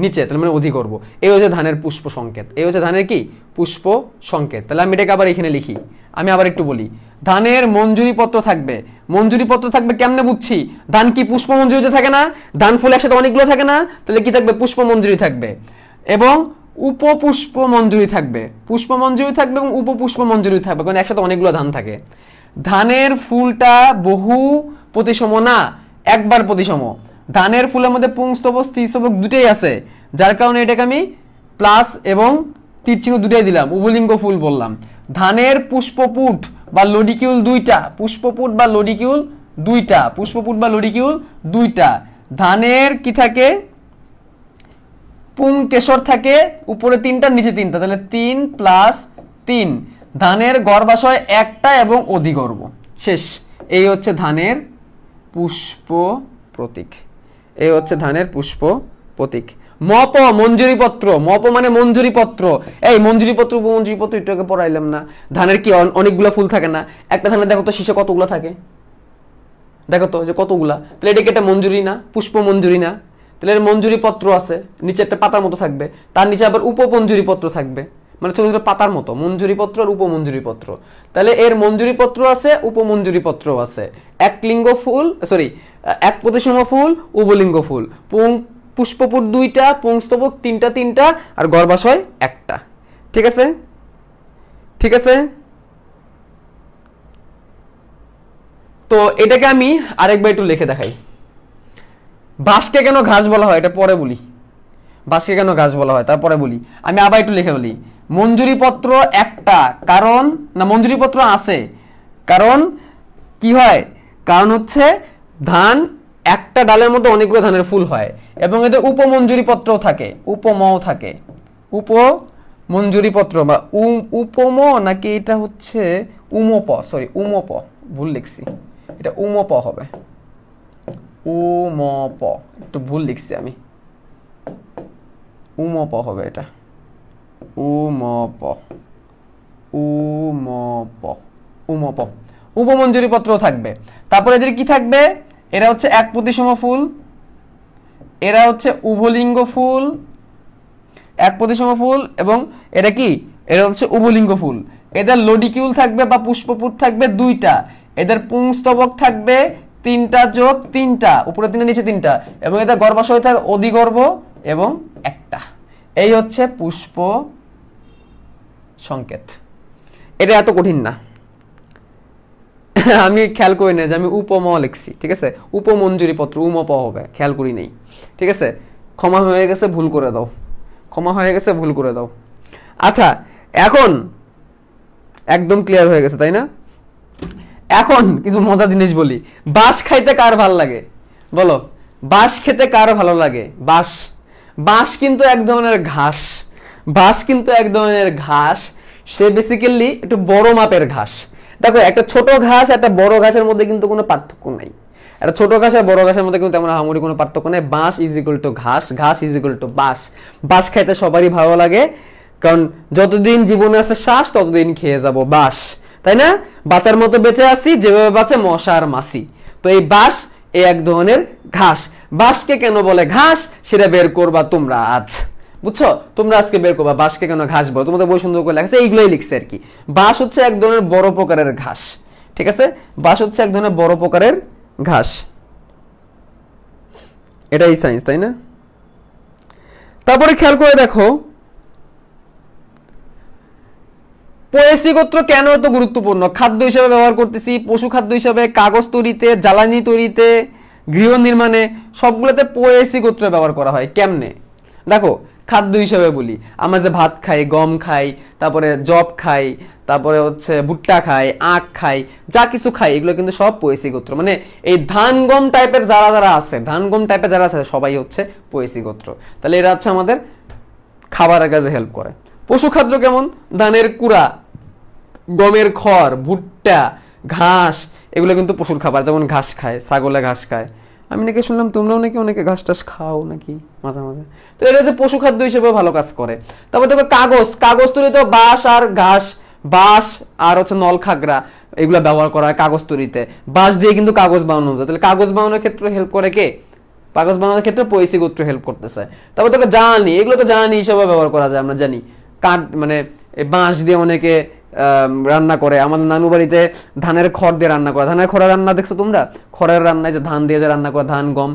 নিচে, তাহলে মানে অধিগর্ভ। এই হচ্ছে ধানের পুষ্প সংকেত। এই হচ্ছে ধানের কি? পুষ্প সংকেত। তাহলে আমি এটাকে আবার এখানে লিখি। আমি আবার একটু বলি, ধানের মঞ্জুরি পত্র থাকবে। মঞ্জুরি পত্র থাকবে কেমনে বুঝছি? ধান কি পুষ্প মঞ্জুরিতে থাকে না? ধান ফুল একসাথে অনেকগুলো থাকে না? তাহলে কি থাকবে? পুষ্প মঞ্জুরি থাকবে। এবং উপপুষ্প মঞ্জুরি থাকবে। পুষ্প মঞ্জুরি থাকবে এবং উপপুষ্প মঞ্জুরি থাকবে, কারণ একসাথে অনেকগুলো ধান থাকে। ধানের ফুলটা বহু প্রতিসম না, একবার প্রতিসম। ধানের ফুলের মধ্যে পুংস্তবক স্ত্রীস্তবক দুটোই আছে, যার কারণে এটাকে আমি প্লাস এবং তীর চিহ্ন দুটাই দিলাম, উভলিঙ্গ ফুল বললাম। ধানের পুষ্পপুট বা লডিকিউল দুইটা, পুষ্পপুট বা লডিকিউল দুইটা, পুষ্পপুট বা লডিকিউল দুইটা। ধানের কি থাকে? পুং কেশর থাকে, উপরে 3টা নিচে 3টা, তাহলে 3 প্লাস 3। ধানের গর্ভাশয় একটা এবং অধিগর্ভ। শেষ। এই হচ্ছে ধানের পুষ্প প্রতীক। এই হচ্ছে ধানের পুষ্প প্রতীক। মপ মঞ্জুরি পত্র। মপ মানে মঞ্জুরি পত্র। এই মঞ্জুরি পত্র উপমঞ্জুরি পত্র একটু আগে পড়াইলাম না? ধানের কি অনেকগুলা ফুল থাকে না? একটা ধানের দেখো তো শীষে কতগুলো থাকে, দেখো তো যে কতগুলা। তাহলে এটাকে একটা মঞ্জুরি না? পুষ্প মঞ্জুরি না? তাহলে এর মঞ্জুরি পত্র আছে, নিচে একটা পাতার মতো থাকবে, তার নিচে আবার উপমঞ্জুরি পত্র থাকবে, মানে ছোট ছোট পাতার মতো। মঞ্জুরি পত্র আর উপমঞ্জুরি পত্র। তাহলে এর মঞ্জুরি পত্র আছে, উপমঞ্জুরি পত্র আছে। এক লিঙ্গ ফুল, সরি, এক প্রতিসম ফুল, উভলিঙ্গ ফুল। পুষ্পপুট দুইটা, পুংস্তবক 3টা, আর গর্ভাশয় একটা। ঠিক আছে? ঠিক আছে। তো এটাকে আমি আরেকবার একটু লিখে দেখাই। বাঁশকে কেন ঘাস বলা হয় এটা পরে বলি। বাঁশকে কেন ঘাস বলা হয় তারপরে বলি। আমি আবার একটু লিখে বলি। মঞ্জুরি পত্র একটা, কারণ না মঞ্জুরি পত্র আছে, কারণ কি হয়? কারণ হচ্ছে ধান একটা ডালের মধ্যে অনেকগুলো ধানের ফুল হয়, এবং এদের উপমঞ্জুরি পত্রও থাকে, উপমও থাকে। উপমঞ্জুরি পত্র বা উপম, নাকি এটা হচ্ছে উমপ, সরি উমপ, ভুল লিখছি, এটা উমপ হবে। উমপ, একটু ভুল লিখছি আমি, উমপ হবে এটা। উমপ, উমপ, উমপ। উপমঞ্জুরি পত্র থাকবে। তারপরে এদের কি থাকবে? এরা হচ্ছে এক প্রতিসম ফুল, এরা হচ্ছে উভলিঙ্গ ফুল, এক প্রতিসম ফুল, এবং এরা কি? এরা হচ্ছে উভলিঙ্গ ফুল। এদের লডিকিউল থাকবে বা পুষ্পপুট থাকবে দুইটা, এদের পুংস্তবক থাকবে 3টা যোগ 3টা, উপরে 3টা নিচে 3টা, এবং এদের গর্ভাশয় থাকবে অধিগর্ভ এবং একটা। এই হচ্ছে পুষ্প সংকেত। এটা এত কঠিন না। আমি খেয়াল করি না যে আমি উপম লিখছি, ঠিক আছে? উপমঞ্জুরি পত্র উমপ হবে, খেয়াল করি নেই, ঠিক আছে? ক্ষমা হয়ে গেছে, ভুল করে দাও, ক্ষমা হয়ে গেছে, ভুল করে দাও। আচ্ছা, এখন একদম ক্লিয়ার হয়ে গেছে, তাই না? এখন কিছু মজার জিনিস বলি, বাঁশ খাইতে কার ভালো লাগে বলো? বাঁশ খেতে কার ভালো লাগে? বাঁশ, বাঁশ কিন্তু এক ধরনের ঘাস, বাঁশ কিন্তু এক ধরনের ঘাস। সে বেসিক্যালি একটু বড় মাপের ঘাস। দেখো একটা ছোট ঘাস একটা বড় ঘাসের মধ্যে কিন্তু কোনো পার্থক্য নাই। একটা ছোট ঘাস আর বড় ঘাসের মধ্যে কিন্তু তেমন আহামরি কোনো পার্থক্য নেই। বাঁশ ইজ ইকুয়াল টু ঘাস, ঘাস ইজ ইকুয়াল টু বাঁশ। বাঁশ খাইতে সবারই ভালো লাগে, কারণ যতদিন জীবনে আছে শ্বাস ততদিন খেয়ে যাব বাঁশ, তাই না? বাঁচার মতো বেঁচে আছি, যেভাবে বাঁচে মশা আর মাছি। তো এই বাঁশ এই এক ধরনের ঘাস। বাঁশকে কেন বলে ঘাস সেটা বের করবা তোমরা আজ, বুঝছো? তোমরা আজকে বের করবা বাঁশকে কেন ঘাস বলো। তোমাদের বই সুন্দর করে লেখা, এইগুলোই লিখছে আর কি। বাঁশ হচ্ছে এক ধরনের বড় প্রকারের ঘাস, ঠিক আছে? বাঁশ হচ্ছে এক ধরনের বড় প্রকারের ঘাস, এটাই সায়েন্স, তাই না? তারপরে খেয়াল করে দেখো পোয়েসি গোত্র কেন এত গুরুত্বপূর্ণ। খাদ্য হিসেবে ব্যবহার করতেছি, পশু খাদ্য হিসেবে, কাগজ তৈরিতে, জ্বালানি তৈরিতে, গৃহ নির্মাণে, সবগুলোতে পোয়েসি গোত্র ব্যবহার করা হয়। কেমনে দেখো, খাদ্য হিসেবে বলি, আমরা যে ভাত খাই, গম খাই, তারপরে জব খাই, তারপরে হচ্ছে ভুট্টা খাই, আখ খাই, যা কিছু খাই এগুলো কিন্তু সব পোয়েসি গোত্র। মানে এই ধান গম টাইপের যারা যারা আছে, ধান গম টাইপের যারা আছে সবাই হচ্ছে পোয়েসি গোত্র। তাহলে এরা হচ্ছে আমাদের খাবারের কাজে হেল্প করে। পশু খাদ্য কেমন? ধানের কুড়া, গমের খড়, ভুট্টা, ঘাস, এগুলো কিন্তু পশুর খাবার। যেমন ঘাস খায়, ছাগলে ঘাস খায়। আমি নাকি শুনলাম তোমরাও নাকি অনেকে ঘাস টাস খাও নাকি মাঝে মাঝে। তো এটা হচ্ছে পশু খাদ্য হিসেবে ভালো কাজ করে। তারপর দেখো কাগজ, কাগজ তৈরিতে বাঁশ আর ঘাস, বাঁশ আর হচ্ছে নলখাগড়া এগুলো ব্যবহার করা হয় কাগজ তৈরিতে। বাঁশ দিয়ে কিন্তু কাগজ বানানো যায়। তাহলে কাগজ বানানোর ক্ষেত্রে হেল্প করে কে? কাগজ বানানোর ক্ষেত্রে পোয়েসি গোত্র হেল্প করতেছে। তারপর দেখো জ্বালানি, এগুলো তো জ্বালানি হিসেবে ব্যবহার করা যায়। আমরা জানি কাঠ, মানে বাঁশ দিয়ে অনেকে রান্না করে। আমাদের নানু বাড়িতে ধানের খড় দিয়ে রান্না করে। ধানের খড়ের রান্না দেখছো তোমরা? খড়ের রান্নায় যে ধান দিয়ে যে রান্না করে, ধান গম।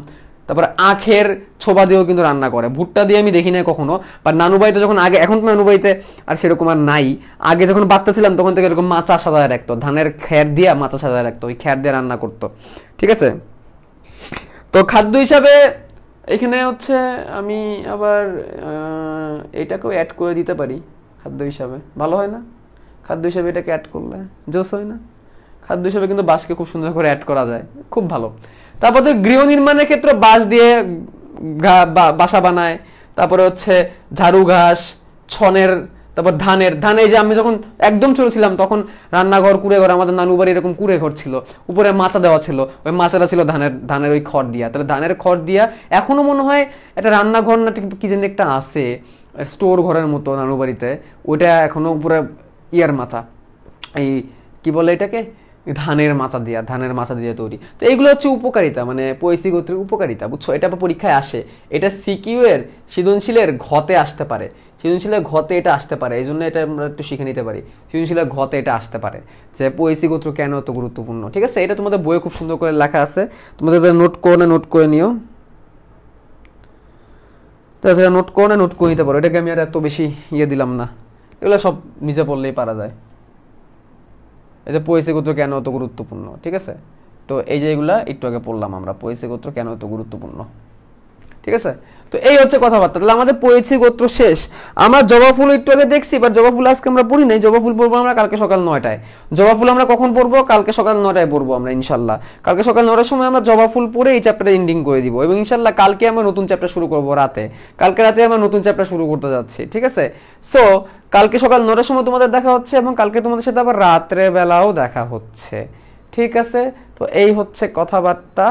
তারপরে আখের ছোবা দিয়েও কিন্তু রান্না করে। ভুট্টা দিয়ে আমি দেখি নাই কখনো, বা নানু বাড়িতে যখন আগে, এখন তো নানু বাড়িতে আর সেরকম আর নাই, আগে যখন বাচ্চা ছিলাম তখন থেকে এরকম মাচা সাজায় রাখতো, ধানের খ্যার দিয়ে মাচা সাজায় রাখতো, ওই খ্যার দিয়ে রান্না করতো, ঠিক আছে? তো খাদ্য হিসাবে এখানে হচ্ছে আমি আবার এটাকেও অ্যাড করে দিতে পারি খাদ্য হিসাবে, ভালো হয় না? খাদ্য হিসাবে এটাকে অ্যাড করলে জোস হয় না? খাদ্য হিসাবে কিন্তু বাঁশকে খুব সুন্দর করে অ্যাড করা যায়, খুব ভালো। তারপর তো গৃহ নির্মাণের ক্ষেত্রে বাঁশ দিয়ে বাসা বানায়। তারপরে হচ্ছে ঝাড়ু ঘাস, ছনের, তারপর ধানের, ধানে যে আমি যখন একদম ছোট ছিলাম তখন রান্নাঘর কুড়ে ঘর, আমাদের নানু বাড়ি এরকম কুড়ে ঘর ছিল, উপরে মাচা দেওয়া ছিল, ওই মাচাটা ছিল ধানের ওই খড় দিয়া। তাহলে ধানের খড় দিয়া এখনো মনে হয় একটা রান্নাঘর না কি জানি একটা আছে, স্টোর ঘরের মতো নানু বাড়িতে, ওইটা এখনো উপরে ইয়ার মাচা, এই কি বলে এটাকে, ধানের মাচা দিয়ে তৈরি। তো এইগুলো হচ্ছে উপকারিতা, মানে পোয়েসি গোত্রের উপকারিতা, বুঝছো? এটা পরীক্ষায় আসে, এটা সিকিউ এর সৃজনশীলের ঘতে আসতে পারে, সৃজনশীলের ঘতে এটা আসতে পারে, এই জন্য এটা আমরা একটু শিখে নিতে পারি। সৃজনশীলের ঘতে এটা আসতে পারে যে পোয়েসি গোত্র কেন এত গুরুত্বপূর্ণ, ঠিক আছে? এটা তোমাদের বইয়ে খুব সুন্দর করে লেখা আছে, তোমাদের নোট করে নিও, তাছাড়া নোট করে নিতে পারো। এটাকে আমি আর এত বেশি দিলাম না, এগুলো সব নিজে পড়লেই পারা যায়। এই যে পোয়েসি গোত্র কেন এত গুরুত্বপূর্ণ, ঠিক আছে? তো এই যে এগুলা একটু আগে পড়লাম আমরা, পোয়েসি গোত্র কেন এত গুরুত্বপূর্ণ, ঠিক আছে? তো এই হচ্ছে কথাবার্তা। তাহলে আমাদের পোয়েসি গোত্র শেষ। আমরা জবা ফুল একটু আগে দেখছি, বাট জবা ফুল আজকে আমরা পড়ি নাই। জবা ফুল পড়বো আমরা কালকে সকাল 9টায়। জবা ফুল আমরা কখন পড়বো? কালকে সকাল 9টায় পড়বো আমরা ইনশাল্লাহ। কালকে সকাল 9টার সময় আমরা জবা ফুল পড়ে এই চ্যাপ্টারটা এন্ডিং করে দিব, এবং ইনশাল্লাহ কালকে আমরা নতুন চ্যাপ্টার শুরু করবো রাতে। কালকে রাতে আমরা নতুন চ্যাপ্টার শুরু করতে যাচ্ছি, ঠিক আছে? সো কালকে সকাল 9টার সময় তোমাদের দেখা হচ্ছে, এবং কালকে তোমাদের সাথে আবার রাত্রে বেলাও দেখা হচ্ছে, ঠিক আছে? তো এই হচ্ছে কথাবার্তা।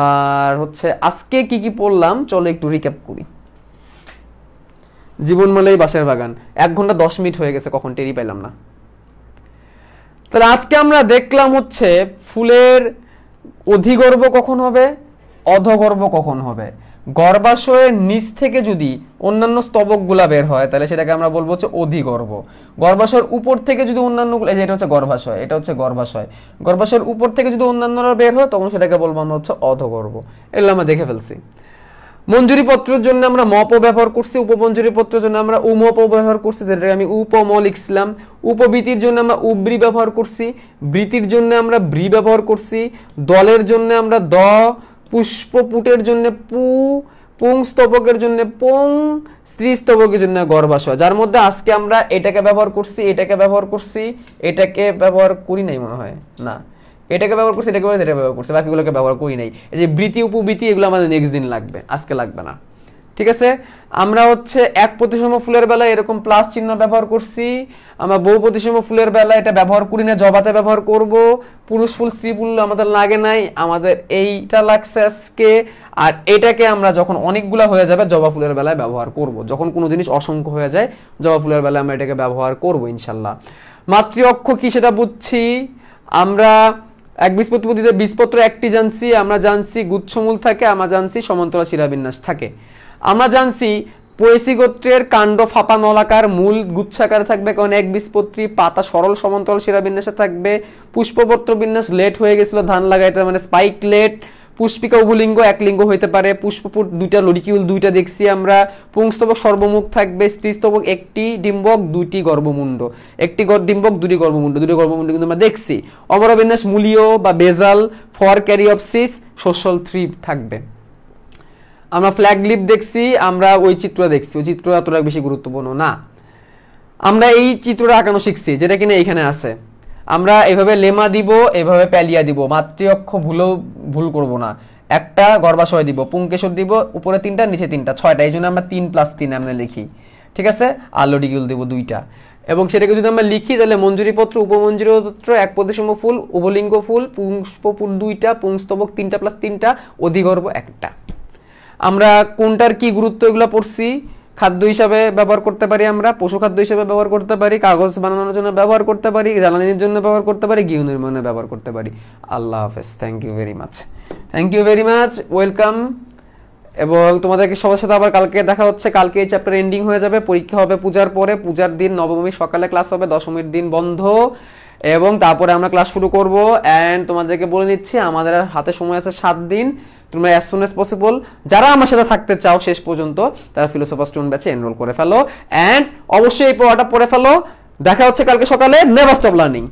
আর হচ্ছে আজকে কি কি পড়লাম চলো একটু রিক্যাপ করি। জীবন মালেই বাঁশের বাগান, 1 ঘন্টা 10 মিনিট হয়ে গেছে, কখন টেরি পাইলাম না। তাহলে আজকে আমরা দেখলাম হচ্ছে ফুলের অধিগর্ভ কখন হবে, অধগর্ভ কখন হবে। গর্ভাশয়ের নিচ থেকে যদি অন্যান্য স্তবকগুলা বের হয় তাহলে সেটাকে আমরা বলবো হচ্ছে অধিগর্ভ। গর্ভাশয়ের উপর থেকে যদি অন্যান্যগুলো, এটা হচ্ছে গর্ভাশয়, এটা হচ্ছে গর্ভাশয়, গর্ভাশয়ের উপর থেকে যদি অন্যান্যরা বের হয় তখন সেটাকে বলবো আমরা হচ্ছে অধগর্ভ। এগুলো আমরা দেখে ফেলছি। মঞ্জুরি পত্রের জন্য আমরা মপ ব্যবহার করছি, উপমঞ্জুরি পত্রের জন্য আমরা উমপ ব্যবহার করছি, যেটাকে আমি উপম লিখছিলাম। উপবৃত্তির জন্য আমরা উব্রি ব্যবহার করছি, বৃত্তির জন্য আমরা ব্রি ব্যবহার করছি, দলের জন্য আমরা দ, পুষ্পপুটের জন্য পু, পুংস্তবকের জন্য পং, স্ত্রীস্তবকের জন্য গর্ভাশয়। যার মধ্যে আজকে আমরা এটাকে ব্যবহার করছি, এটাকে ব্যবহার করছি, এটাকে ব্যবহার করি নাই মনে হয়, না এটাকে ব্যবহার করছি, এটাকে এটা ব্যবহার করছি, বাকিগুলোকে ব্যবহার করি নাই। এই যে বৃতি উপবৃতি এগুলো আমাদের নেক্সট দিন লাগবে, আজকে লাগবে না। ঠিক আছে, আমরা হচ্ছে এক প্রতিসম ফুলের বেলায় এরকম প্লাস চিহ্ন ব্যবহার করছি, আমরা বহু প্রতিসম ফুলের বেলায় এটা ব্যবহার করি না, জবাতে ব্যবহার করব। পুরুষ ফুল স্ত্রী ফুল আমাদের লাগে নাই, আমাদের এইটা লাগছে আজকে। আর এটাকে আমরা যখন অনেকগুলা হয়ে যাবে জবা ফুলের বেলায় ব্যবহার করব, যখন কোনো জিনিস অসংখ্য হয়ে যায় জবা ফুলের বেলায় আমরা এটাকে ব্যবহার করব ইনশাল্লাহ। মাতৃ অক্ষ কি সেটা বুঝছি আমরা। এক বীজপত্র পদ্ধতিতে বীজপত্র একটি জানছি, আমরা জানছি গুচ্ছমূল থাকে, আমরা জানছি সমান্তরাল শিরাবিন্যাস থাকে। আমরা জানছি পোয়েসি গোত্রের কাণ্ড ফাঁপা নলাকার, মূল গুচ্ছাকারে থাকবে, কারণ এক বীজপত্রী, পাতা সরল সমান্তরাল শিরাবিন্যাসে থাকবে। পুষ্পপত্র বিন্যাস লেট হয়ে গেছিল ধান লাগাইতে, মানে স্পাইক লেট। পুষ্পিকা উভলিঙ্গ এক লিঙ্গ হইতে পারে, পুষ্পপুট দুইটা, লরিকিউল দুইটা দেখছি আমরা। পুংস্তবক সর্বমুখ থাকবে, স্ত্রীস্তবক একটি, ডিম্বক দুইটি, গর্ভমুণ্ড একটি, ডিম্বক দুটি, গর্ভমুণ্ড দুটি, গর্ভমুণ্ড কিন্তু আমরা দেখছি। অমরবিন্যাস মূলীয় বা বেজাল, ফর ক্যারিওপসিস, সোশ্যাল থ্রি থাকবে। আমরা ফ্ল্যাগ লিপ দেখছি, আমরা ওই চিত্র দেখছি, ওই চিত্র এতটা বেশি গুরুত্বপূর্ণ না। আমরা এই চিত্রটা আঁকানো শিখছি যেটা কিনা এখানে আছে। আমরা এভাবে লেমা দিব, এভাবে প্যালিয়া দিব, মাতৃ অক্ষ ভুল করব না। একটা গর্ভাশয় দিব, পুংকেশর দিব, উপরে 3টা নিচে 3টা, 6টা, এই জন্য আমরা 3+3 আমরা লিখি। ঠিক আছে, আর লডিকিউল দিব 2টা। এবং সেটাকে যদি আমরা লিখি তাহলে মঞ্জুরিপত্র, উপমঞ্জুরিপত্র, এক প্রতিসম ফুল, উভলিঙ্গ ফুল, পুষ্পপুট 2টা, পুংস্তবক 3+3টা, অধিগর্ভ 1টা। আমরা কোনটার কি গুরুত্ব এগুলো পড়ছি। খাদ্য হিসাবে ব্যবহার করতে পারি, আমরা পশু খাদ্য হিসাবে ব্যবহার করতে পারি, কাগজ বানানোর জন্য ব্যবহার করতে পারি, জ্বালানির জন্য ব্যবহার করতে পারি, গৃহ নির্মাণে ব্যবহার করতে পারি। আল্লাহ হাফেজ, thank you very much, thank you very much, welcome. এবং তোমাদেরকে সবার সাথে আবার কালকে দেখা হচ্ছে। কালকে এই চ্যাপ্টার এন্ডিং হয়ে যাবে, পরীক্ষা হবে পূজার পরে, পূজার দিন নবমীর সকালে ক্লাস হবে, দশমীর দিন বন্ধ, এবং তারপরে আমরা ক্লাস শুরু করব। অ্যান্ড তোমাদেরকে বলে নিচ্ছি আমাদের হাতে সময় আছে 7 দিন। তোমরা অ্যাজ সুন অ্যাজ পসিবল যারা আমার সাথে থাকতে চাও শেষ পর্যন্ত তারা ফিলোসফার স্টোন ব্যাচে এনরোল করে ফেলো, অ্যান্ড অবশ্যই এই পড়াটা পড়ে ফেলো। দেখা হচ্ছে কালকে সকালে। Never stop learning.